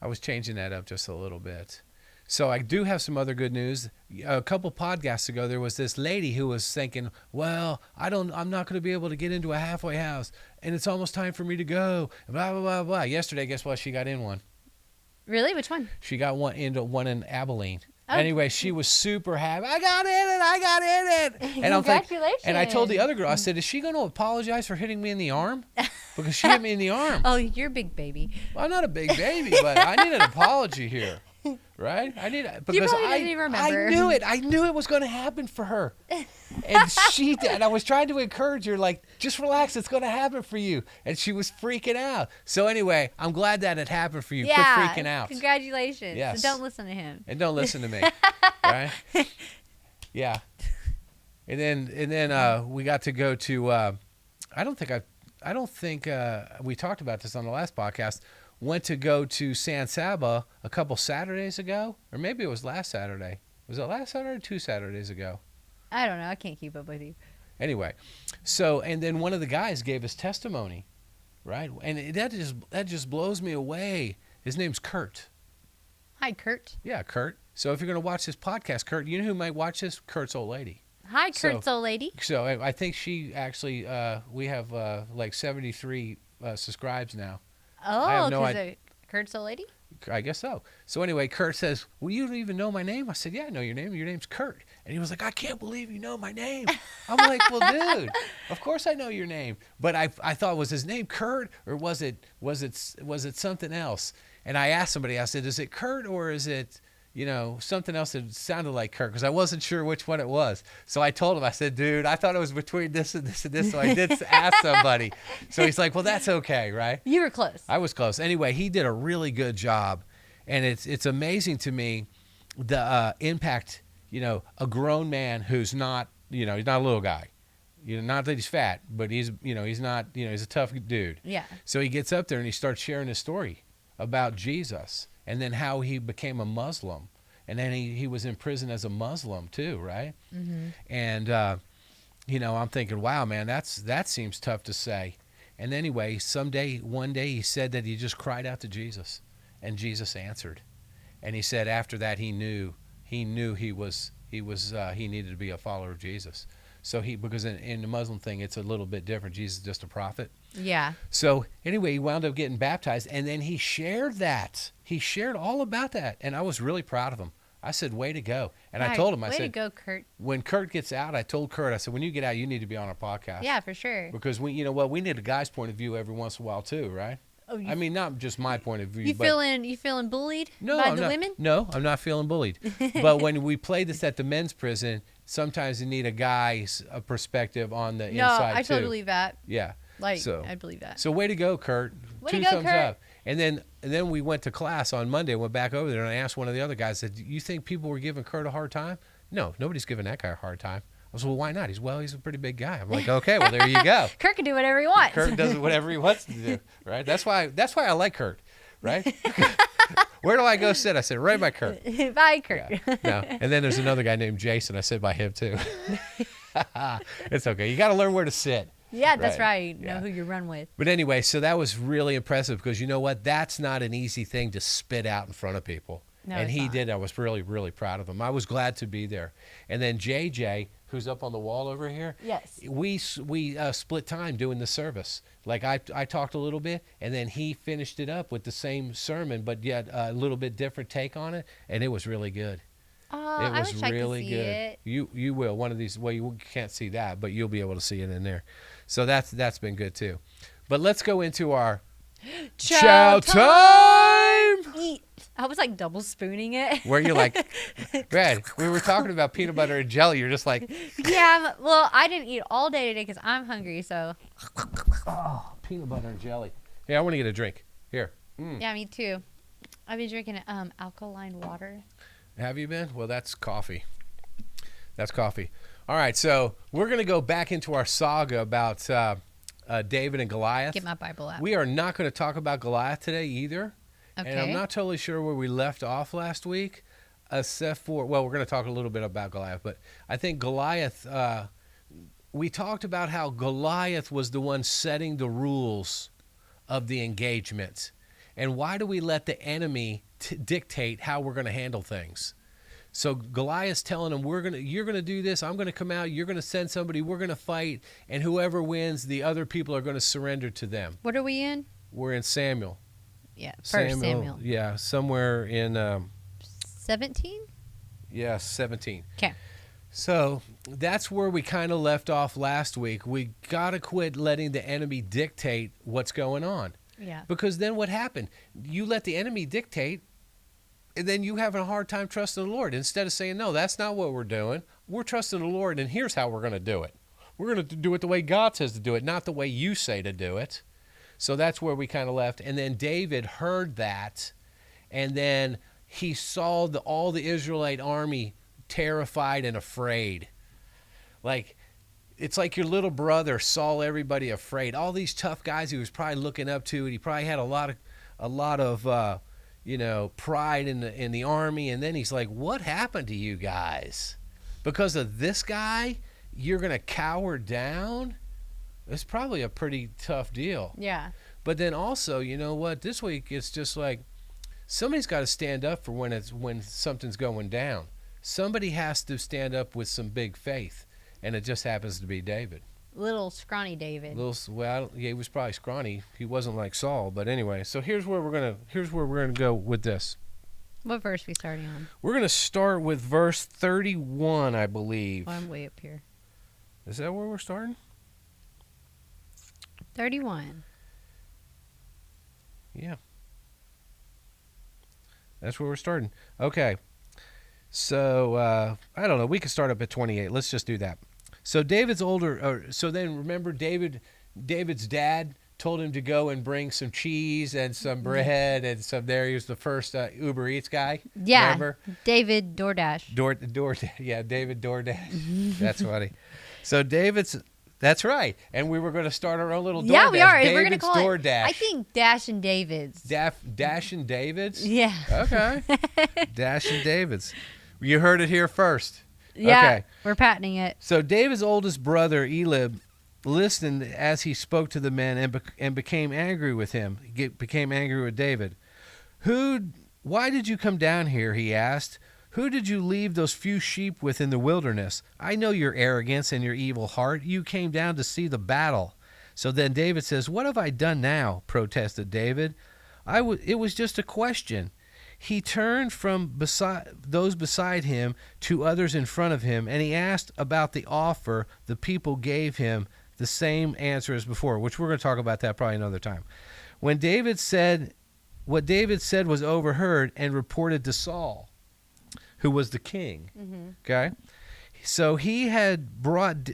I was changing that up just a little bit. So I do have some other good news. A couple podcasts ago, there was this lady who was thinking, well, I'm not going to be able to get into a halfway house, and it's almost time for me to go, blah, blah, blah, blah. Yesterday, guess what? She got in one. Really? Which one? She got one in Abilene. Oh. Anyway, she was super happy. I got in it. And Congratulations. And I told the other girl, I said, is she going to apologize for hitting me in the arm? Because she hit me in the arm. Oh, you're a big baby. Well, I'm not a big baby, but I need an apology here. right? She probably doesn't even remember. I knew it. I knew it was going to happen for her. And she did. And I was trying to encourage her, like, just relax. It's going to happen for you. And she was freaking out. So anyway, I'm glad that it happened for you. Yeah, quit freaking out. Congratulations. Yes. So don't listen to him. And don't listen to me. Right? Yeah. And then we got to go to I don't think we talked about this on the last podcast. Went to go to San Saba a couple Saturdays ago, or maybe it was last Saturday. Was it last Saturday or 2 Saturdays ago? I don't know. I can't keep up with you. Anyway, so and then one of the guys gave his testimony, right? And that just blows me away. His name's Kurt. Hi, Kurt. Yeah, Kurt. So if you're going to watch this podcast, Kurt, you know who might watch this? Kurt's old lady. Hi, Kurt's old lady. So I think she actually, we have like 73 subscribes now. Oh, because Kurt's old lady? I guess so. So anyway, Kurt says, well, you don't even know my name? I said, yeah, I know your name. Your name's Kurt. And he was like, I can't believe you know my name. I'm like, well, dude, of course I know your name. But I thought, was his name Kurt or was it something else? And I asked somebody, I said, is it Kurt or is it, something else that sounded like Kurt? Because I wasn't sure which one it was. So I told him, I said, dude, I thought it was between this and this and this. So I did ask somebody. So he's like, well, that's okay, right? You were close. I was close. Anyway, he did a really good job. And it's amazing to me the impact, a grown man who's not, he's not a little guy. Not that he's fat, but he's not, he's a tough dude. Yeah. So he gets up there and he starts sharing his story about Jesus. And then how he became a Muslim. And then he was in prison as a Muslim too, right? Mm-hmm. And, I'm thinking, wow, man, that seems tough to say. And anyway, one day he said that he just cried out to Jesus. And Jesus answered. And he said after that he knew he needed to be a follower of Jesus. So because in the Muslim thing, it's a little bit different. Jesus is just a prophet. Yeah. So anyway, he wound up getting baptized, and then he shared that. He shared all about that, and I was really proud of him. I said, way to go. And I told him, I said, way to go, Kurt. When Kurt gets out, I told Kurt, I said, when you get out, you need to be on our podcast. Yeah, for sure. Because we need a guy's point of view every once in a while too, right? Oh, I mean, not just my point of view. You feeling bullied by the women? No, I'm not feeling bullied. But when we play this at the men's prison, sometimes you need a guy's perspective on the inside too. No, I totally believe that. Yeah. I believe that. So way to go, Kurt. Way Two to go, thumbs Kurt. up. And then we went to class on Monday, went back over there, and I asked one of the other guys, I said, you think people were giving Kurt a hard time? No, nobody's giving that guy a hard time. I was, well, why not? He's a pretty big guy. I'm like, okay, well, there you go. Kurt can do whatever he wants. Kurt does whatever he wants to do, right? That's why I like Kurt, right? Where do I go sit? I said, right by Kurt. Bye, Kurt. Yeah. No. And then there's another guy named Jason. I said by him too. It's okay. You got to learn where to sit. Yeah, that's right. Know who you run with. But anyway, so that was really impressive because you know what? That's not an easy thing to spit out in front of people. No, and he not. did. I was really, really proud of him. I was glad to be there. And then JJ, who's up on the wall over here. Yes. We split time doing the service. Like I talked a little bit, and then he finished it up with the same sermon, but yet a little bit different take on it, and it was really good. Oh, It was I wish really I could see good. it. You will one of these. Well, you can't see that, but you'll be able to see it in there. So that's been good too. But let's go into our chow time. Eat. I was like double spooning it. Where you're like, Brad, we were talking about peanut butter and jelly. You're just like, yeah. Well, I didn't eat all day today because I'm hungry. So. Oh, peanut butter and jelly. Yeah, I want to get a drink. Here. Yeah, me too. I've been drinking alkaline water. Have you been? Well, that's coffee. That's coffee. All right, so we're going to go back into our saga about David and Goliath. Get my Bible out. We are not going to talk about Goliath today either. Okay. And I'm not totally sure where we left off last week, except for, well, we're going to talk a little bit about Goliath, but I think Goliath, we talked about how Goliath was the one setting the rules of the engagement. And why do we let the enemy dictate how we're going to handle things? So Goliath's telling him, you're going to do this. I'm going to come out. You're going to send somebody. We're going to fight. And whoever wins, the other people are going to surrender to them. What are we in? We're in Samuel. Yeah, First Samuel. Yeah, somewhere in 17? Yeah, 17. Okay. So that's where we kind of left off last week. We got to quit letting the enemy dictate what's going on. Yeah. Because then what happened? You let the enemy dictate, And then you having a hard time trusting the Lord. Instead of saying, no, that's not what we're doing. We're trusting the Lord, and here's how we're going to do it. We're going to do it the way God says to do it, not the way you say to do it. So that's where we kind of left. And then David heard that, and then he saw all the Israelite army terrified and afraid. Like, it's like your little brother saw everybody afraid. All these tough guys he was probably looking up to, and he probably had a lot of pride in the army. And then he's like, what happened to you guys? Because of this guy, you're going to cower down? It's probably a pretty tough deal. Yeah. But then also, you know what? This week it's just like somebody's got to stand up for when something's going down. Somebody has to stand up with some big faith, and it just happens to be David. Little scrawny David. He was probably scrawny. He wasn't like Saul, but anyway. So here's where we're gonna go with this. What verse we starting on? We're gonna start with verse 31, I believe. Oh, I'm way up here. Is that where we're starting? 31. Yeah. That's where we're starting. Okay. So, I don't know. We could start up at 28. Let's just do that. So David's older. So then remember David's dad told him to go and bring some cheese and some bread and some there. He was the first Uber Eats guy. Yeah. Remember? David DoorDash. David DoorDash. That's funny. So that's right. And we were going to start our own little DoorDash. Yeah, we are. David's We're going to call DoorDash. it, I think, Dash and David's. Dash and David's? Yeah. Okay. Dash and David's. You heard it here first. Yeah, okay. We're patenting it. So David's oldest brother, Eliab, listened as he spoke to the men and became angry with him. Became angry with David. Why did you come down here, he asked. Who did you leave those few sheep with in the wilderness? I know your arrogance and your evil heart. You came down to see the battle. So then David says, what have I done now? Protested David. It was just a question. He turned from those beside him to others in front of him, and he asked about the offer. The people gave him the same answer as before, which we're going to talk about that probably another time. What David said was overheard and reported to Saul, who was the king. Mm-hmm. Okay? So he had brought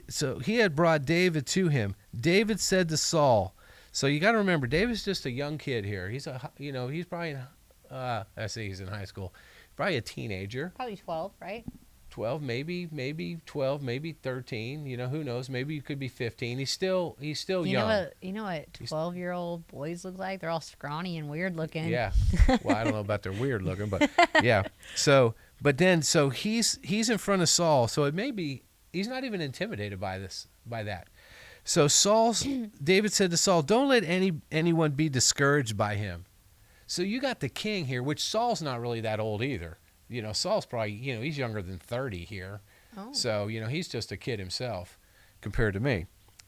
David to him. David said to Saul, so you got to remember, David's just a young kid here. He's probably I see he's in high school. Probably a teenager. Probably 12, right? 12, maybe 12, maybe 13. Who knows? Maybe he could be 15. He's still young. You know what 12-year-old boys look like? They're all scrawny and weird looking. Yeah. Well, I don't know about their weird looking, but yeah. So he's in front of Saul. So it may be he's not even intimidated by that. So David said to Saul, "Don't let anyone be discouraged by him." So you got the king here, which Saul's not really that old either. Saul's probably, he's younger than 30 here. Oh. So, he's just a kid himself compared to me.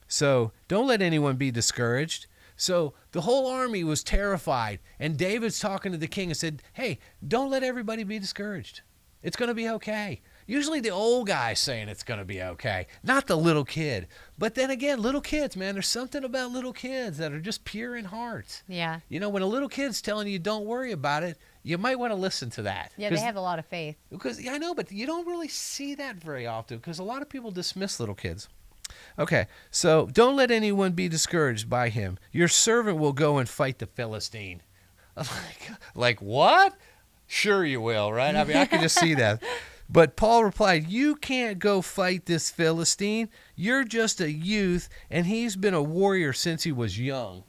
So don't let anyone be discouraged. So the whole army was terrified. And David's talking to the king and said, hey, don't let everybody be discouraged. It's going to be okay. Usually the old guy's saying it's going to be okay, not the little kid. But then again, little kids, man, there's something about little kids that are just pure in heart. Yeah. When a little kid's telling you don't worry about it, you might want to listen to that. Yeah, they have a lot of faith. Because I know, but you don't really see that very often because a lot of people dismiss little kids. Okay, so don't let anyone be discouraged by him. Your servant will go and fight the Philistine. Like what? Sure you will, right? I mean, I can just see that. But Paul replied, you can't go fight this Philistine. You're just a youth, and he's been a warrior since he was young.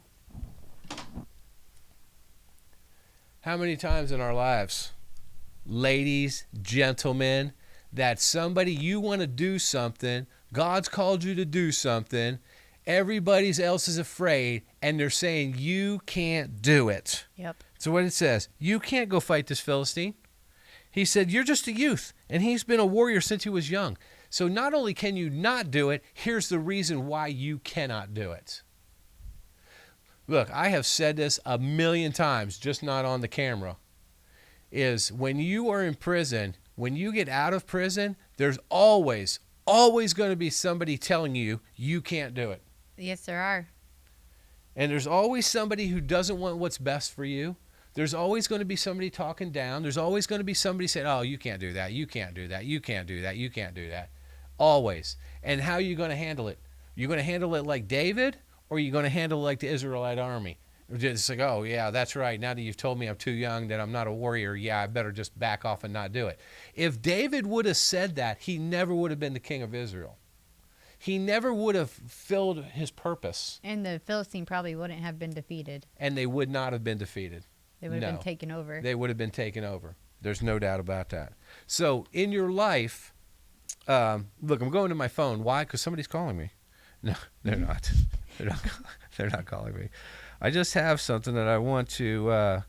How many times in our lives, ladies, gentlemen, that somebody, you want to do something, God's called you to do something, everybody else is afraid, and they're saying you can't do it. Yep. So what it says, you can't go fight this Philistine. He said, you're just a youth, and he's been a warrior since he was young. So not only can you not do it, here's the reason why you cannot do it. Look, I have said this a million times, just not on the camera, is when you are in prison, when you get out of prison, there's always going to be somebody telling you you can't do it. Yes, there are. And there's always somebody who doesn't want what's best for you. There's always going to be somebody talking down. There's always going to be somebody saying, oh, you can't do that. You can't do that. You can't do that. You can't do that. Always. And how are you going to handle it? You're going to handle it like David, or are you going to handle it like the Israelite army? Just like, oh, yeah, that's right. Now that you've told me I'm too young, that I'm not a warrior, yeah, I better just back off and not do it. If David would have said that, he never would have been the king of Israel. He never would have filled his purpose. And the Philistine probably wouldn't have been defeated. And they would not have been defeated. They would have been taken over. They would have been taken over. There's no doubt about that. So in your life, look, I'm going to my phone. Why? Because somebody's calling me. No, they're not. They're not calling me. I just have something that I want to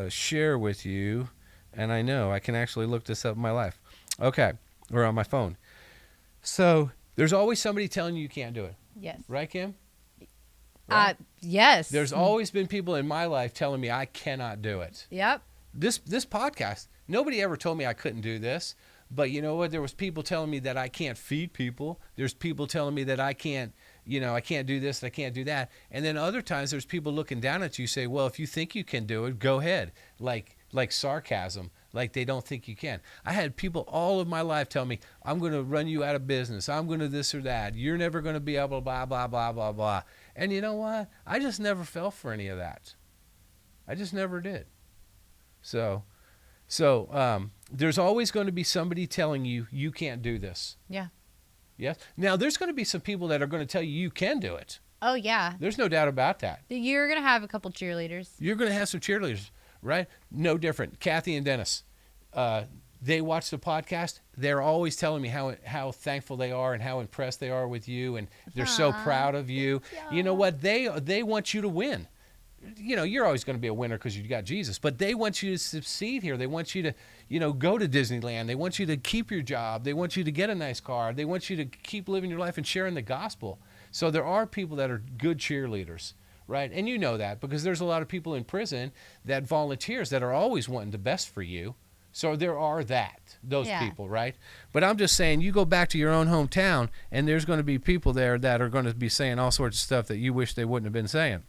share with you, and I know I can actually look this up in my life. Okay, or on my phone. So there's always somebody telling you can't do it. Yes. Right, Kim? Right? Yes. There's always been people in my life telling me I cannot do it. Yep. This podcast, nobody ever told me I couldn't do this. But you know what? There was people telling me that I can't feed people. There's people telling me that I can't, I can't do this, and I can't do that. And then other times there's people looking down at you say, well, if you think you can do it, go ahead. Like sarcasm, like they don't think you can. I had people all of my life tell me, I'm going to run you out of business. I'm going to this or that. You're never going to be able to blah, blah, blah, blah, blah. And you know what? I just never fell for any of that. I just never did. So there's always going to be somebody telling you, you can't do this. Yeah. Yes. Now, there's going to be some people that are going to tell you you can do it. Oh, yeah. There's no doubt about that. You're going to have a couple cheerleaders. You're going to have some cheerleaders, right? No different. Kathy and Dennis, they watch the podcast. They're always telling me how thankful they are and how impressed they are with you, and they're so proud of you. Yeah. You know what? They want you to win. You're always going to be a winner because you got Jesus, but they want you to succeed here. They want you to, go to Disneyland. They want you to keep your job. They want you to get a nice car. They want you to keep living your life and sharing the gospel. So there are people that are good cheerleaders, right? And you know that because there's a lot of people in prison that volunteers that are always wanting the best for you. So there are those people, right? But I'm just saying, you go back to your own hometown, and there's going to be people there that are going to be saying all sorts of stuff that you wish they wouldn't have been saying.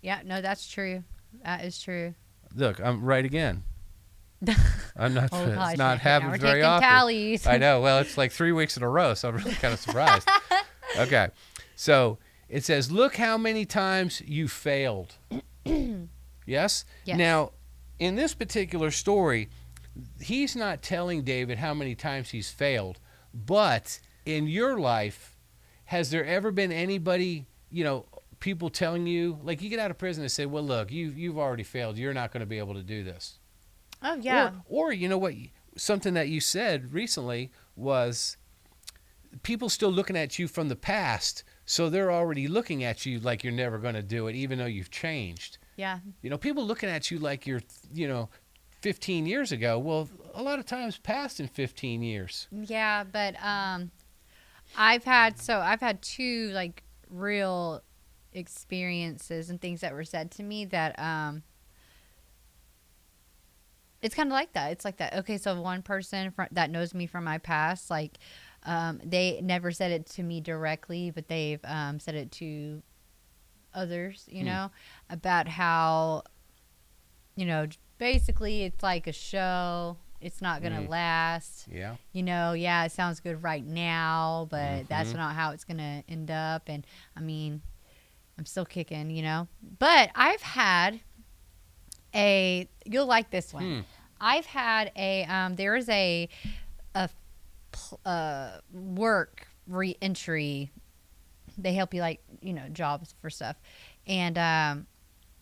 Yeah, no, that's true. That is true. Look, I'm right again. I'm not. Oh, gosh, it's not happening very often. Tallies. I know. Well, it's like 3 weeks in a row, so I'm really kind of surprised. Okay, so it says, "Look how many times you failed." Yes. Now, in this particular story, he's not telling David how many times he's failed, but in your life, has there ever been anybody, people telling you, like you get out of prison and say, well, look, you've already failed. You're not going to be able to do this. Oh, yeah. Or you know what? Something that you said recently was people still looking at you from the past. So they're already looking at you like you're never going to do it, even though you've changed. Yeah. People looking at you like you're, 15 years ago. Well, a lot of times passed in 15 years. Yeah. But, I've had two like real experiences and things that were said to me that it's kind of like that. It's like that. Okay, so one person that knows me from my past, like they never said it to me directly, but they've said it to others, about how, basically it's like a show. It's not going to last. Yeah. It sounds good right now, but that's not how it's going to end up. And I mean, I'm still kicking, But I've had you'll like this one. I've had there is a work re-entry. They help you jobs for stuff. And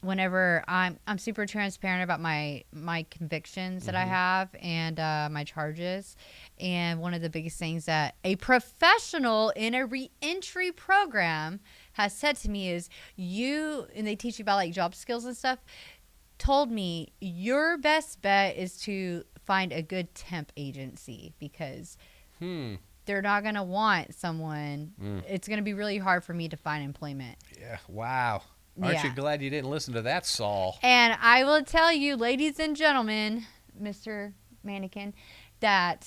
whenever I'm super transparent about my convictions that I have and my charges. And one of the biggest things that a professional in a re-entry program has said to me is and they teach you about like job skills and stuff, told me your best bet is to find a good temp agency because they're not going to want someone. It's going to be really hard for me to find employment. Yeah. Wow. Aren't you glad you didn't listen to that, Saul? And I will tell you, ladies and gentlemen, Mr. Mannequin, that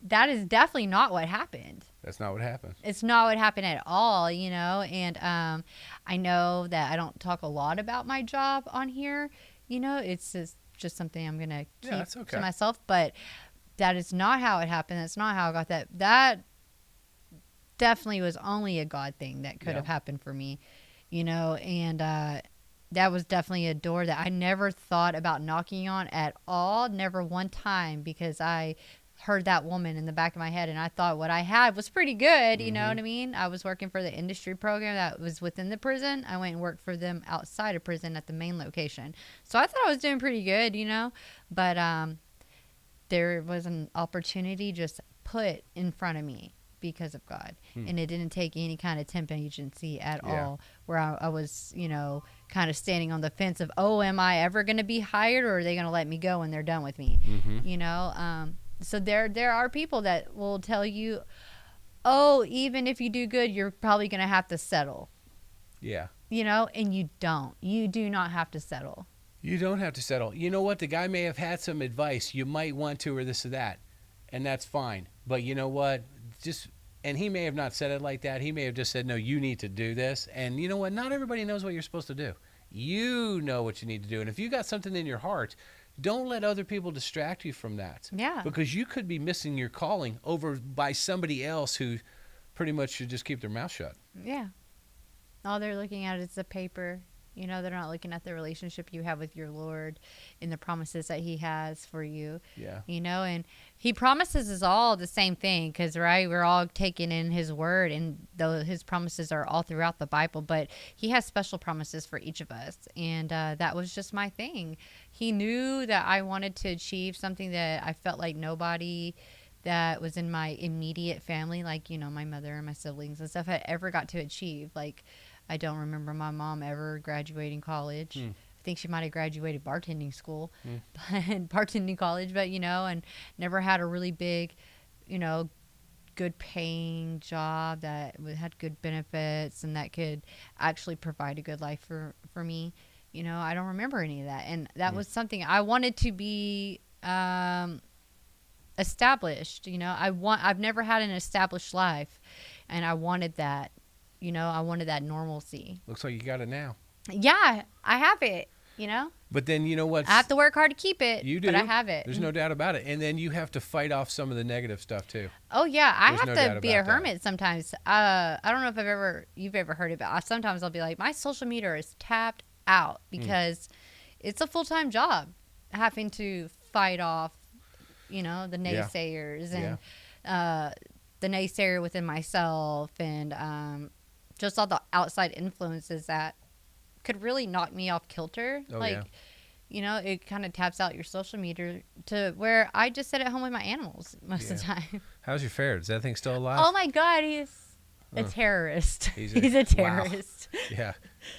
that is definitely not what happened. That's not what happened. It's not what happened at all, and I know that I don't talk a lot about my job on here. It's just something I'm going to keep that's okay. to myself, but that is not how it happened. That's not how I got that. That definitely was only a God thing that could have happened for me, and that was definitely a door that I never thought about knocking on at all, never one time, because I heard that woman in the back of my head, and I thought what I had was pretty good. You know what I mean? I was working for the industry program that was within the prison. I went and worked for them outside of prison at the main location. So I thought I was doing pretty good, but there was an opportunity just put in front of me because of God. And it didn't take any kind of temp agency at all, where I was, kind of standing on the fence of, oh, am I ever going to be hired, or are they going to let me go when they're done with me? So there are people that will tell you, oh, even if you do good, you're probably going to have to settle. Yeah. And you don't. You do not have to settle. You don't have to settle. You know what? The guy may have had some advice. You might want to, or this or that. And that's fine. But you know what? And he may have not said it like that. He may have just said, no, you need to do this. And you know what? Not everybody knows what you're supposed to do. You know what you need to do. And if you got something in your heart, don't let other people distract you from that. Yeah. Because you could be missing your calling over by somebody else who pretty much should just keep their mouth shut. Yeah. All they're looking at is the paper. They're not looking at the relationship you have with your Lord and the promises that he has for you. Yeah. And he promises us all the same thing, because, right, we're all taking in his word, and though his promises are all throughout the Bible, but he has special promises for each of us. And that was just my thing. He knew that I wanted to achieve something that I felt like nobody that was in my immediate family, like, my mother and my siblings and stuff, had ever got to achieve. Like, I don't remember my mom ever graduating college. I think she might have graduated bartending school, bartending college, but, and never had a really big, good paying job that had good benefits and that could actually provide a good life for me. I don't remember any of that. And that was something I wanted to be established. I've never had an established life, and I wanted that. I wanted that normalcy. Looks like you got it now. Yeah, I have it, But then you know what? I have to work hard to keep it. You do. But I have it. There's no doubt about it. And then you have to fight off some of the negative stuff too. Oh yeah, I There's have no to doubt be a about hermit sometimes. I don't know if you've ever heard of it. Sometimes I'll be like, my social media is tapped out, because it's a full-time job, having to fight off, the naysayers and the naysayer within myself, and just all the outside influences that could really knock me off kilter. It kind of taps out your social media to where I just sit at home with my animals most of the time. How's your ferret? Is that thing still alive? Oh my God, he's a terrorist. He's a terrorist. Wow.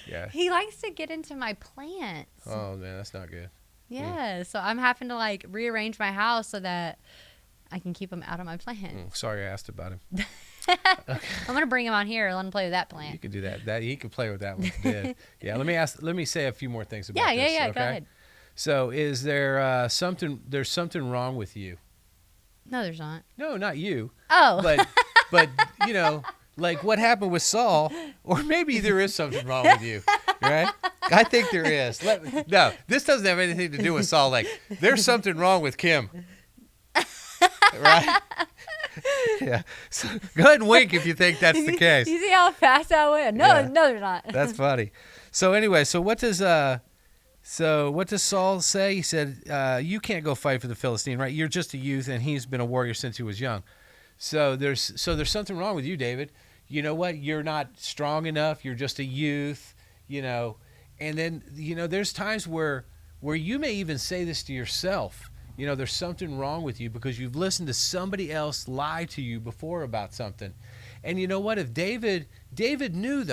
Yeah. He likes to get into my plants. Oh man, that's not good. Yeah, so I'm having to rearrange my house so that I can keep him out of my plants. Sorry I asked about him. Okay. I'm gonna bring him on here and let him play with that plant. You can do that. He can play with that one. Yeah. Let me say a few more things about this. Yeah. Okay? Go ahead. So, is there something? There's something wrong with you? No, there's not. No, not you. Oh. But like what happened with Saul, or maybe there is something wrong with you, right? I think there is. No, this doesn't have anything to do with Saul. Like, there's something wrong with Kim, right? Yeah. So go ahead and wink if you think that's the case. You see how fast that went? No, there's not. That's funny. So anyway, what does Saul say? He said, "You can't go fight for the Philistine, right? You're just a youth, and he's been a warrior since he was young. So there's something wrong with you, David. You know what? You're not strong enough. You're just a youth. And then there's times where you may even say this to yourself. There's something wrong with you because you've listened to somebody else lie to you before about something. And you know what? If David knew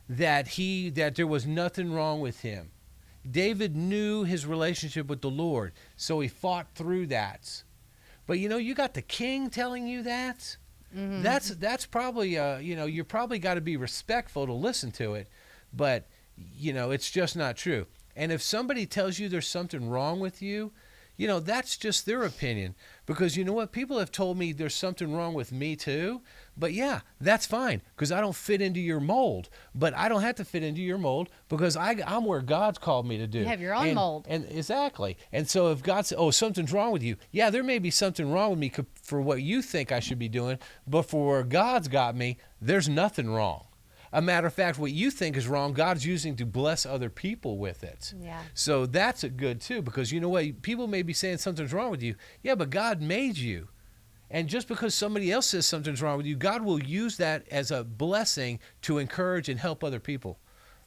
that there was nothing wrong with him. David knew his relationship with the Lord, so he fought through that. But you got the king telling you that. Mm-hmm. That's probably you probably got to be respectful to listen to it, but it's just not true. And if somebody tells you there's something wrong with you, that's just their opinion. Because you know what? People have told me there's something wrong with me too. But yeah, that's fine because I don't fit into your mold. But I don't have to fit into your mold because I'm where God's called me to do. You have your own mold. And exactly. And so if God says, oh, something's wrong with you. Yeah, there may be something wrong with me for what you think I should be doing. But for where God's got me, there's nothing wrong. A matter of fact, what you think is wrong, God's using to bless other people with it. Yeah. So that's a good too, because you know what? People may be saying something's wrong with you. Yeah, but God made you. And just because somebody else says something's wrong with you, God will use that as a blessing to encourage and help other people.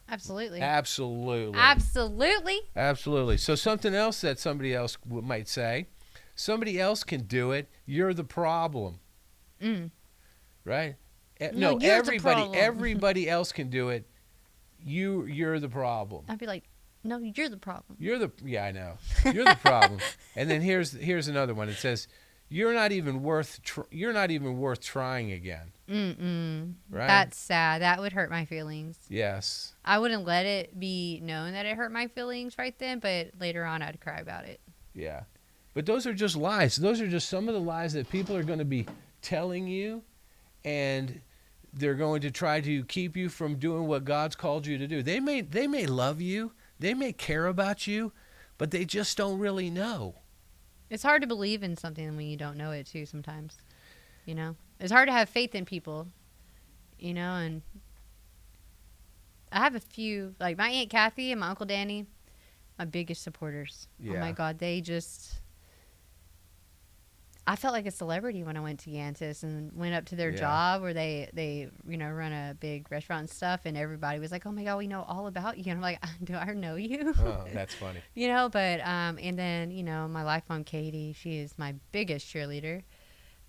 Absolutely. Absolutely. Absolutely. Absolutely. So something else that somebody else might say, somebody else can do it. You're the problem. Right? No, everybody else can do it. You're the problem. I'd be like, no, you're the problem. Yeah, I know. You're the problem. And then here's another one. It says, you're not even worth trying again. Right? That's sad. That would hurt my feelings. Yes. I wouldn't let it be known that it hurt my feelings right then, but later on I'd cry about it. Yeah. But those are just lies. Those are just some of the lies that people are going to be telling you, and they're going to try to keep you from doing what God's called you to do. They may love you, they may care about you, but they just don't really know. It's hard to believe in something when you don't know it too sometimes. You know? It's hard to have faith in people. You know, and I have a few, like my Aunt Kathy and my Uncle Danny, my biggest supporters. Yeah. Oh my God, I felt like a celebrity when I went to Yantis and went up to their job where they run a big restaurant and stuff, and everybody was like, oh my God, we know all about you. And I'm like, do I know you? Oh, that's funny. But and then, my life mom, Katie, she is my biggest cheerleader.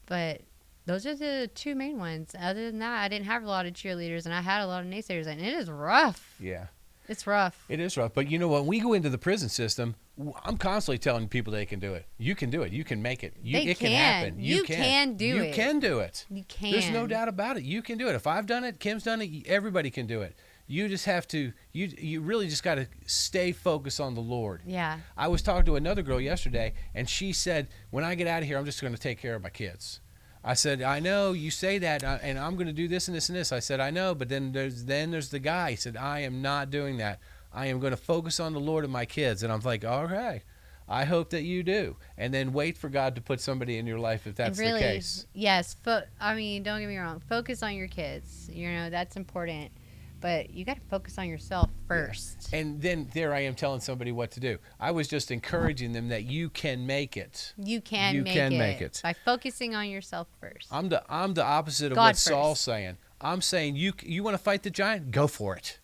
But those are the two main ones. Other than that, I didn't have a lot of cheerleaders, and I had a lot of naysayers, and it is rough. Yeah. It's rough. It is rough. But when we go into the prison system, I'm constantly telling people they can do it. You can do it. You can make it. It can happen. You can do it. You can do it. You can. There's no doubt about it. You can do it. If I've done it, Kim's done it, everybody can do it. You just have to, you really just got to stay focused on the Lord. Yeah. I was talking to another girl yesterday, and she said, when I get out of here, I'm just going to take care of my kids. I said, I know you say that, and I'm going to do this and this and this. I said, I know, but then there's the guy. He said, I am not doing that. I am going to focus on the Lord and my kids. And I'm like, all right, I hope that you do. And then wait for God to put somebody in your life if that's the case. Yes. Don't get me wrong. Focus on your kids. That's important. But you got to focus on yourself first. Yeah. And then there I am telling somebody what to do. I was just encouraging them that you can make it. You can make it by focusing on yourself first. I'm the opposite of what Saul's saying. I'm saying you want to fight the giant? Go for it.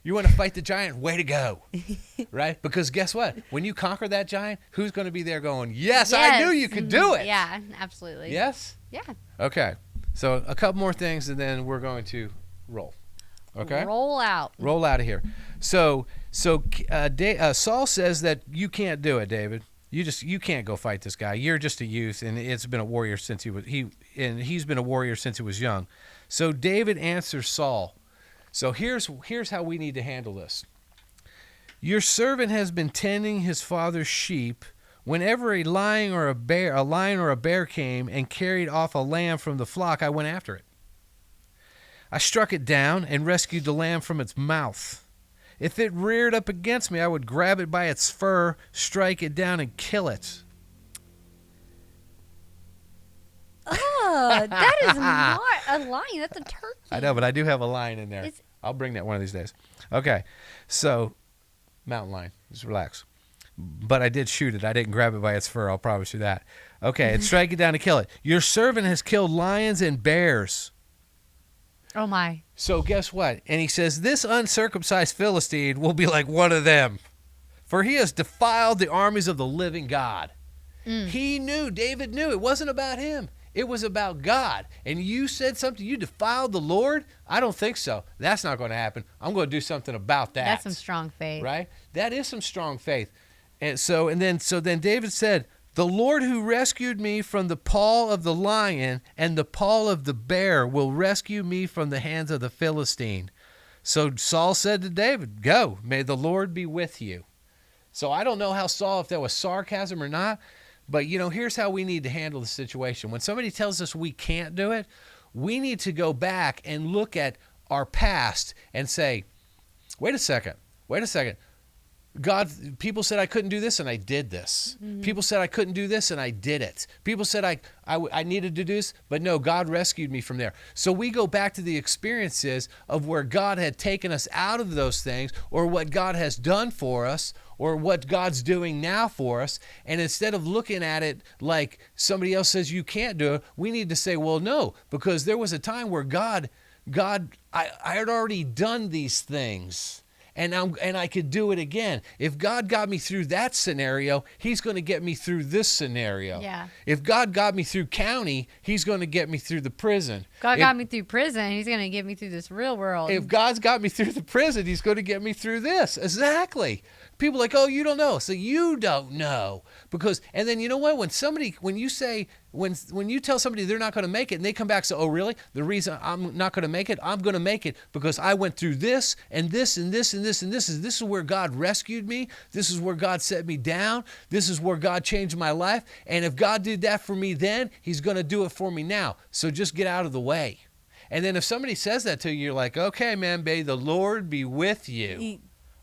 You want to fight the giant? Way to go. Right? Because guess what? When you conquer that giant, who's going to be there going, yes, I knew you could do it. Yeah, absolutely. Yes? Yeah. Okay. So a couple more things, and then we're going to roll. Okay? Roll out of here. So Saul says that you can't do it, David. You can't go fight this guy. You're just a youth, and he's been a warrior since he was young. So David answers Saul. So here's how we need to handle this. Your servant has been tending his father's sheep. Whenever a lion or a bear came and carried off a lamb from the flock, I went after it. I struck it down and rescued the lamb from its mouth. If it reared up against me, I would grab it by its fur, strike it down, and kill it. Oh, that is not a lion. That's a turkey. I know, but I do have a lion in there. I'll bring that one of these days. Okay, so mountain lion. Just relax. But I did shoot it. I didn't grab it by its fur. I'll promise you that. Okay, and strike it down and kill it. Your servant has killed lions and bears. Oh, my. So guess what? And he says, this uncircumcised Philistine will be like one of them, for he has defiled the armies of the living God. David knew it wasn't about him. It was about God. And you said something, you defiled the Lord? I don't think so. That's not going to happen. I'm going to do something about that. That's some strong faith. Right? That is some strong faith. And so then David said, the Lord who rescued me from the paw of the lion and the paw of the bear will rescue me from the hands of the Philistine. So Saul said to David, go, may the Lord be with you. So I don't know how Saul, if that was sarcasm or not, But, here's how we need to handle the situation. When somebody tells us we can't do it, we need to go back and look at our past and say, wait a second. God, people said I couldn't do this, and I did this. Mm-hmm. People said I couldn't do this, and I did it. People said I needed to do this, but no, God rescued me from there. So we go back to the experiences of where God had taken us out of those things, or what God has done for us, or what God's doing now for us. And instead of looking at it like somebody else says you can't do it, we need to say, well, no, because there was a time where God, I had already done these things. And I could do it again. If God got me through that scenario, he's going to get me through this scenario. Yeah. If God got me through county, he's going to get me through the prison. God got me through prison, he's going to get me through this real world. If God's got me through the prison, he's going to get me through this. Exactly. People are like, oh, you don't know. So you don't know. And then you know what? When you tell somebody they're not going to make it and they come back and say, oh, really? The reason I'm not going to make it, I'm going to make it because I went through this and this and this and this and this. This is where God rescued me. This is where God set me down. This is where God changed my life. And if God did that for me then, he's going to do it for me now. So just get out of the way. And then if somebody says that to you, you're like, okay, man, may the Lord be with you.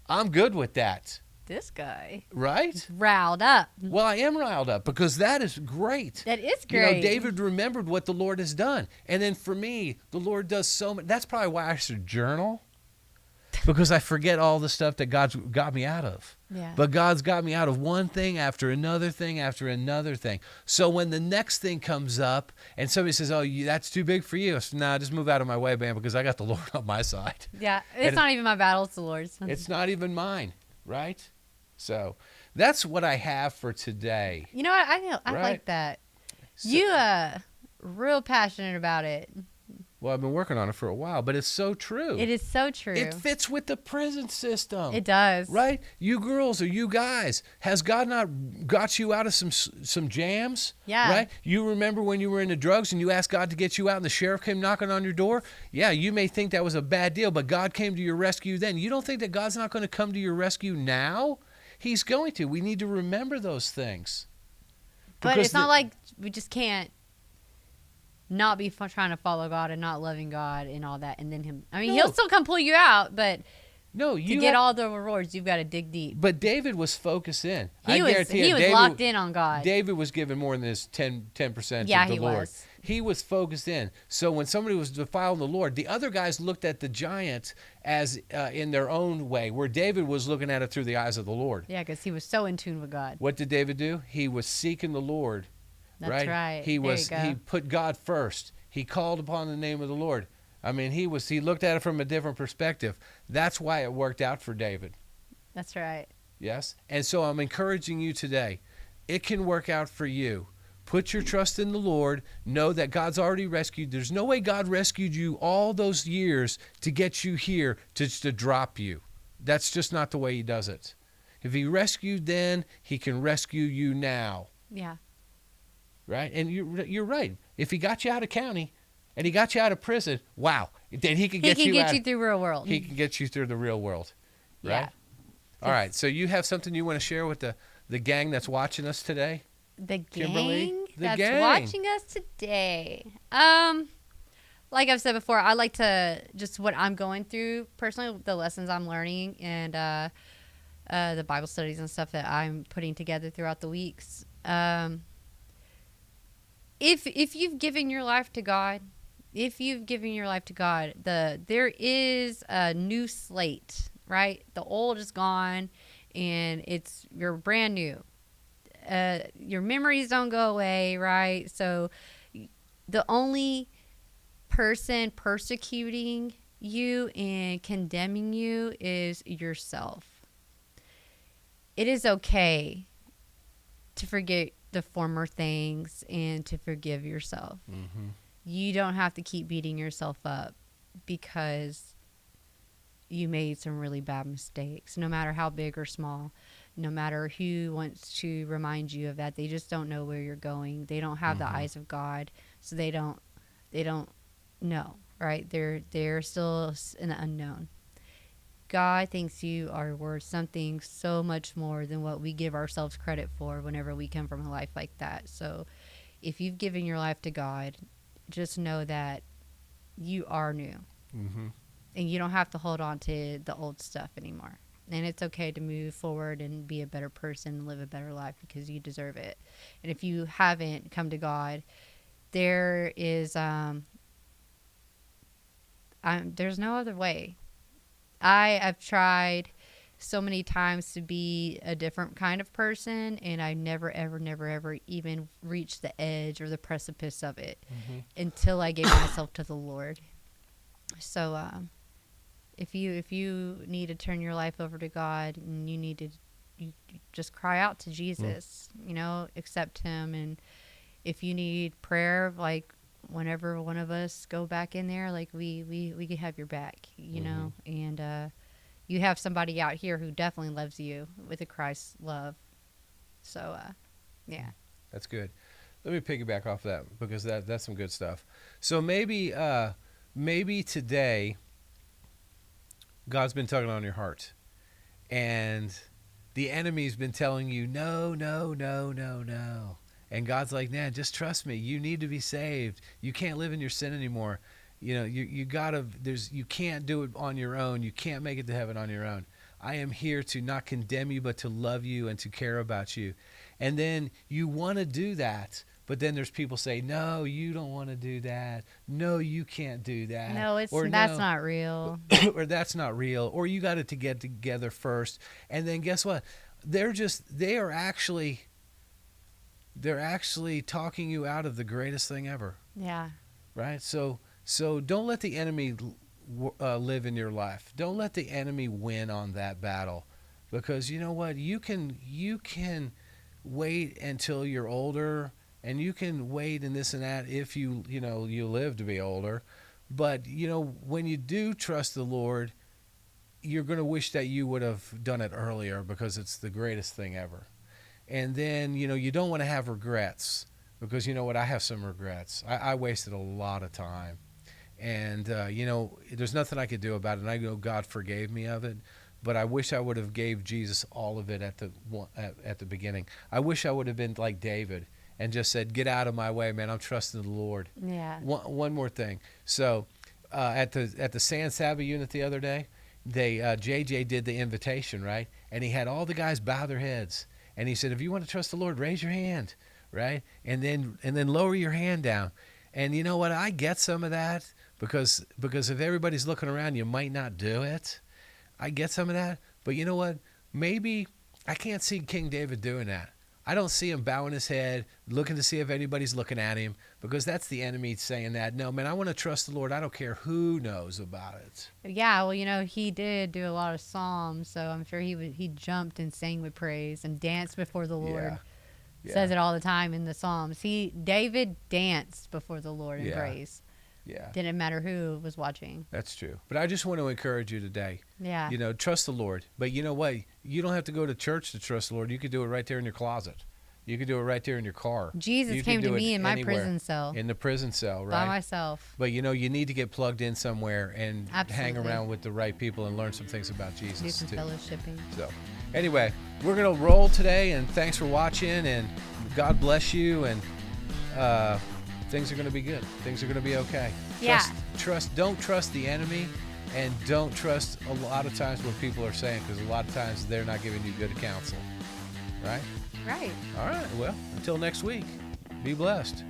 I'm good with that. This guy. Right? Riled up. Well, I am riled up because that is great. That is great. David remembered what the Lord has done. And then for me, the Lord does so much. That's probably why I should journal, because I forget all the stuff that God's got me out of. Yeah. But God's got me out of one thing after another thing after another thing. So when the next thing comes up and somebody says, oh, that's too big for you, I say, nah, just move out of my way, man, because I got the Lord on my side. Yeah, it's not even my battle, it's the Lord's. It's not even mine, right? So that's what I have for today. You know what? I like that. So, you real passionate about it. Well, I've been working on it for a while, but it's so true. It is so true. It fits with the prison system. It does. Right? You girls or you guys, has God not got you out of some jams? Yeah. Right? You remember when you were into drugs and you asked God to get you out and the sheriff came knocking on your door? Yeah, you may think that was a bad deal, but God came to your rescue then. You don't think that God's not going to come to your rescue now? He's going to. We need to remember those things. But it's not like we just can't not be trying to follow God and not loving God and all that. And then he'll still come pull you out, but to get all the rewards, you've got to dig deep. But David was focused in. He was locked in on God. David was given more than his 10% of the Lord. He was focused in. So when somebody was defiling the Lord, the other guys looked at the giant as in their own way, where David was looking at it through the eyes of the Lord. Yeah, because he was so in tune with God. What did David do? He was seeking the Lord. That's right. He put God first. He called upon the name of the Lord. I mean, he looked at it from a different perspective. That's why it worked out for David. That's right. Yes. And so I'm encouraging you today. It can work out for you. Put your trust in the Lord. Know that God's already rescued. There's no way God rescued you all those years to get you here to drop you. That's just not the way he does it. If he rescued then, he can rescue you now. Yeah. Right? And you're right. If he got you out of county and he got you out of prison, wow. Then he can get you through real world. He can get you through the real world. Right? Yeah. All right. So you have something you want to share with the gang that's watching us today? The Kimberly? gang The that's gang. watching us today. Like I've said before, I like to just what I'm going through personally, the lessons I'm learning, and the Bible studies and stuff that I'm putting together throughout the weeks. If you've given your life to God, there is a new slate, right? The old is gone, and you're brand new. Your memories don't go away, right? So the only person persecuting you and condemning you is yourself. It is okay to forget the former things and to forgive yourself. Mm-hmm. You don't have to keep beating yourself up because you made some really bad mistakes, no matter how big or small. No matter who wants to remind you of that, they just don't know where you're going. They don't have the eyes of God, so they don't know, right? They're still in the unknown. God thinks you are worth something so much more than what we give ourselves credit for whenever we come from a life like that. So if you've given your life to God, just know that you are new. Mm-hmm. And you don't have to hold on to the old stuff anymore. And it's okay to move forward and be a better person and live a better life because you deserve it. And if you haven't come to God, there is there's no other way. I've tried so many times to be a different kind of person, and I never, ever, never, ever even reached the edge or the precipice of it until I gave myself to the Lord. So if you need to turn your life over to God, and you just cry out to Jesus, accept him. And if you need prayer, like whenever one of us go back in there, like we can have your back, and you have somebody out here who definitely loves you with a Christ love. So yeah, that's good. Let me piggyback off that because that's some good stuff. So maybe today God's been tugging on your heart, and the enemy's been telling you no, no, no, no, no. And God's like, nah, just trust me. You need to be saved. You can't live in your sin anymore. You can't do it on your own. You can't make it to heaven on your own. I am here to not condemn you, but to love you and to care about you. And then you want to do that, but then there's people say, no, you don't want to do that. No, you can't do that. No, that's not real. Or that's not real. Or you got it to get together first. And then guess what? They're actually talking you out of the greatest thing ever. Yeah. Right? So don't let the enemy live in your life. Don't let the enemy win on that battle, because you know what? You can wait until you're older, and you can wait and this and that if you live to be older. But when you do trust the Lord, you're going to wish that you would have done it earlier, because it's the greatest thing ever. And then you don't want to have regrets, because you know what? I have some regrets. I wasted a lot of time. And, there's nothing I could do about it. And I know God forgave me of it, but I wish I would have gave Jesus all of it at the beginning. I wish I would have been like David and just said, get out of my way, man. I'm trusting the Lord. Yeah. One more thing. So at the San Saba unit the other day, JJ did the invitation, right? And he had all the guys bow their heads. And he said, if you want to trust the Lord, raise your hand, right? And then lower your hand down. And you know what? I get some of that. Because if everybody's looking around, you might not do it. I get some of that. But you know what? Maybe I can't see King David doing that. I don't see him bowing his head, looking to see if anybody's looking at him, because that's the enemy saying that. No, man, I want to trust the Lord. I don't care who knows about it. Yeah, well, he did do a lot of psalms, so I'm sure he jumped and sang with praise and danced before the Lord. Yeah. Says it all the time in the Psalms. David danced before the Lord in praise. Yeah. Didn't matter who was watching. That's true. But I just want to encourage you today. Yeah. Trust the Lord. But you know what? You don't have to go to church to trust the Lord. You could do it right there in your closet. You could do it right there in your car. Jesus came to me in my prison cell. In the prison cell, right? By myself. But you need to get plugged in somewhere and Absolutely. hang around with the right people and learn some things about Jesus do some too. fellowshipping. So, anyway, we're gonna roll today, and thanks for watching, and God bless you, and things are going to be good. Things are going to be okay. Yeah. Don't trust the enemy, and don't trust a lot of times what people are saying, because a lot of times they're not giving you good counsel. Right? Right. All right. Well, until next week, be blessed.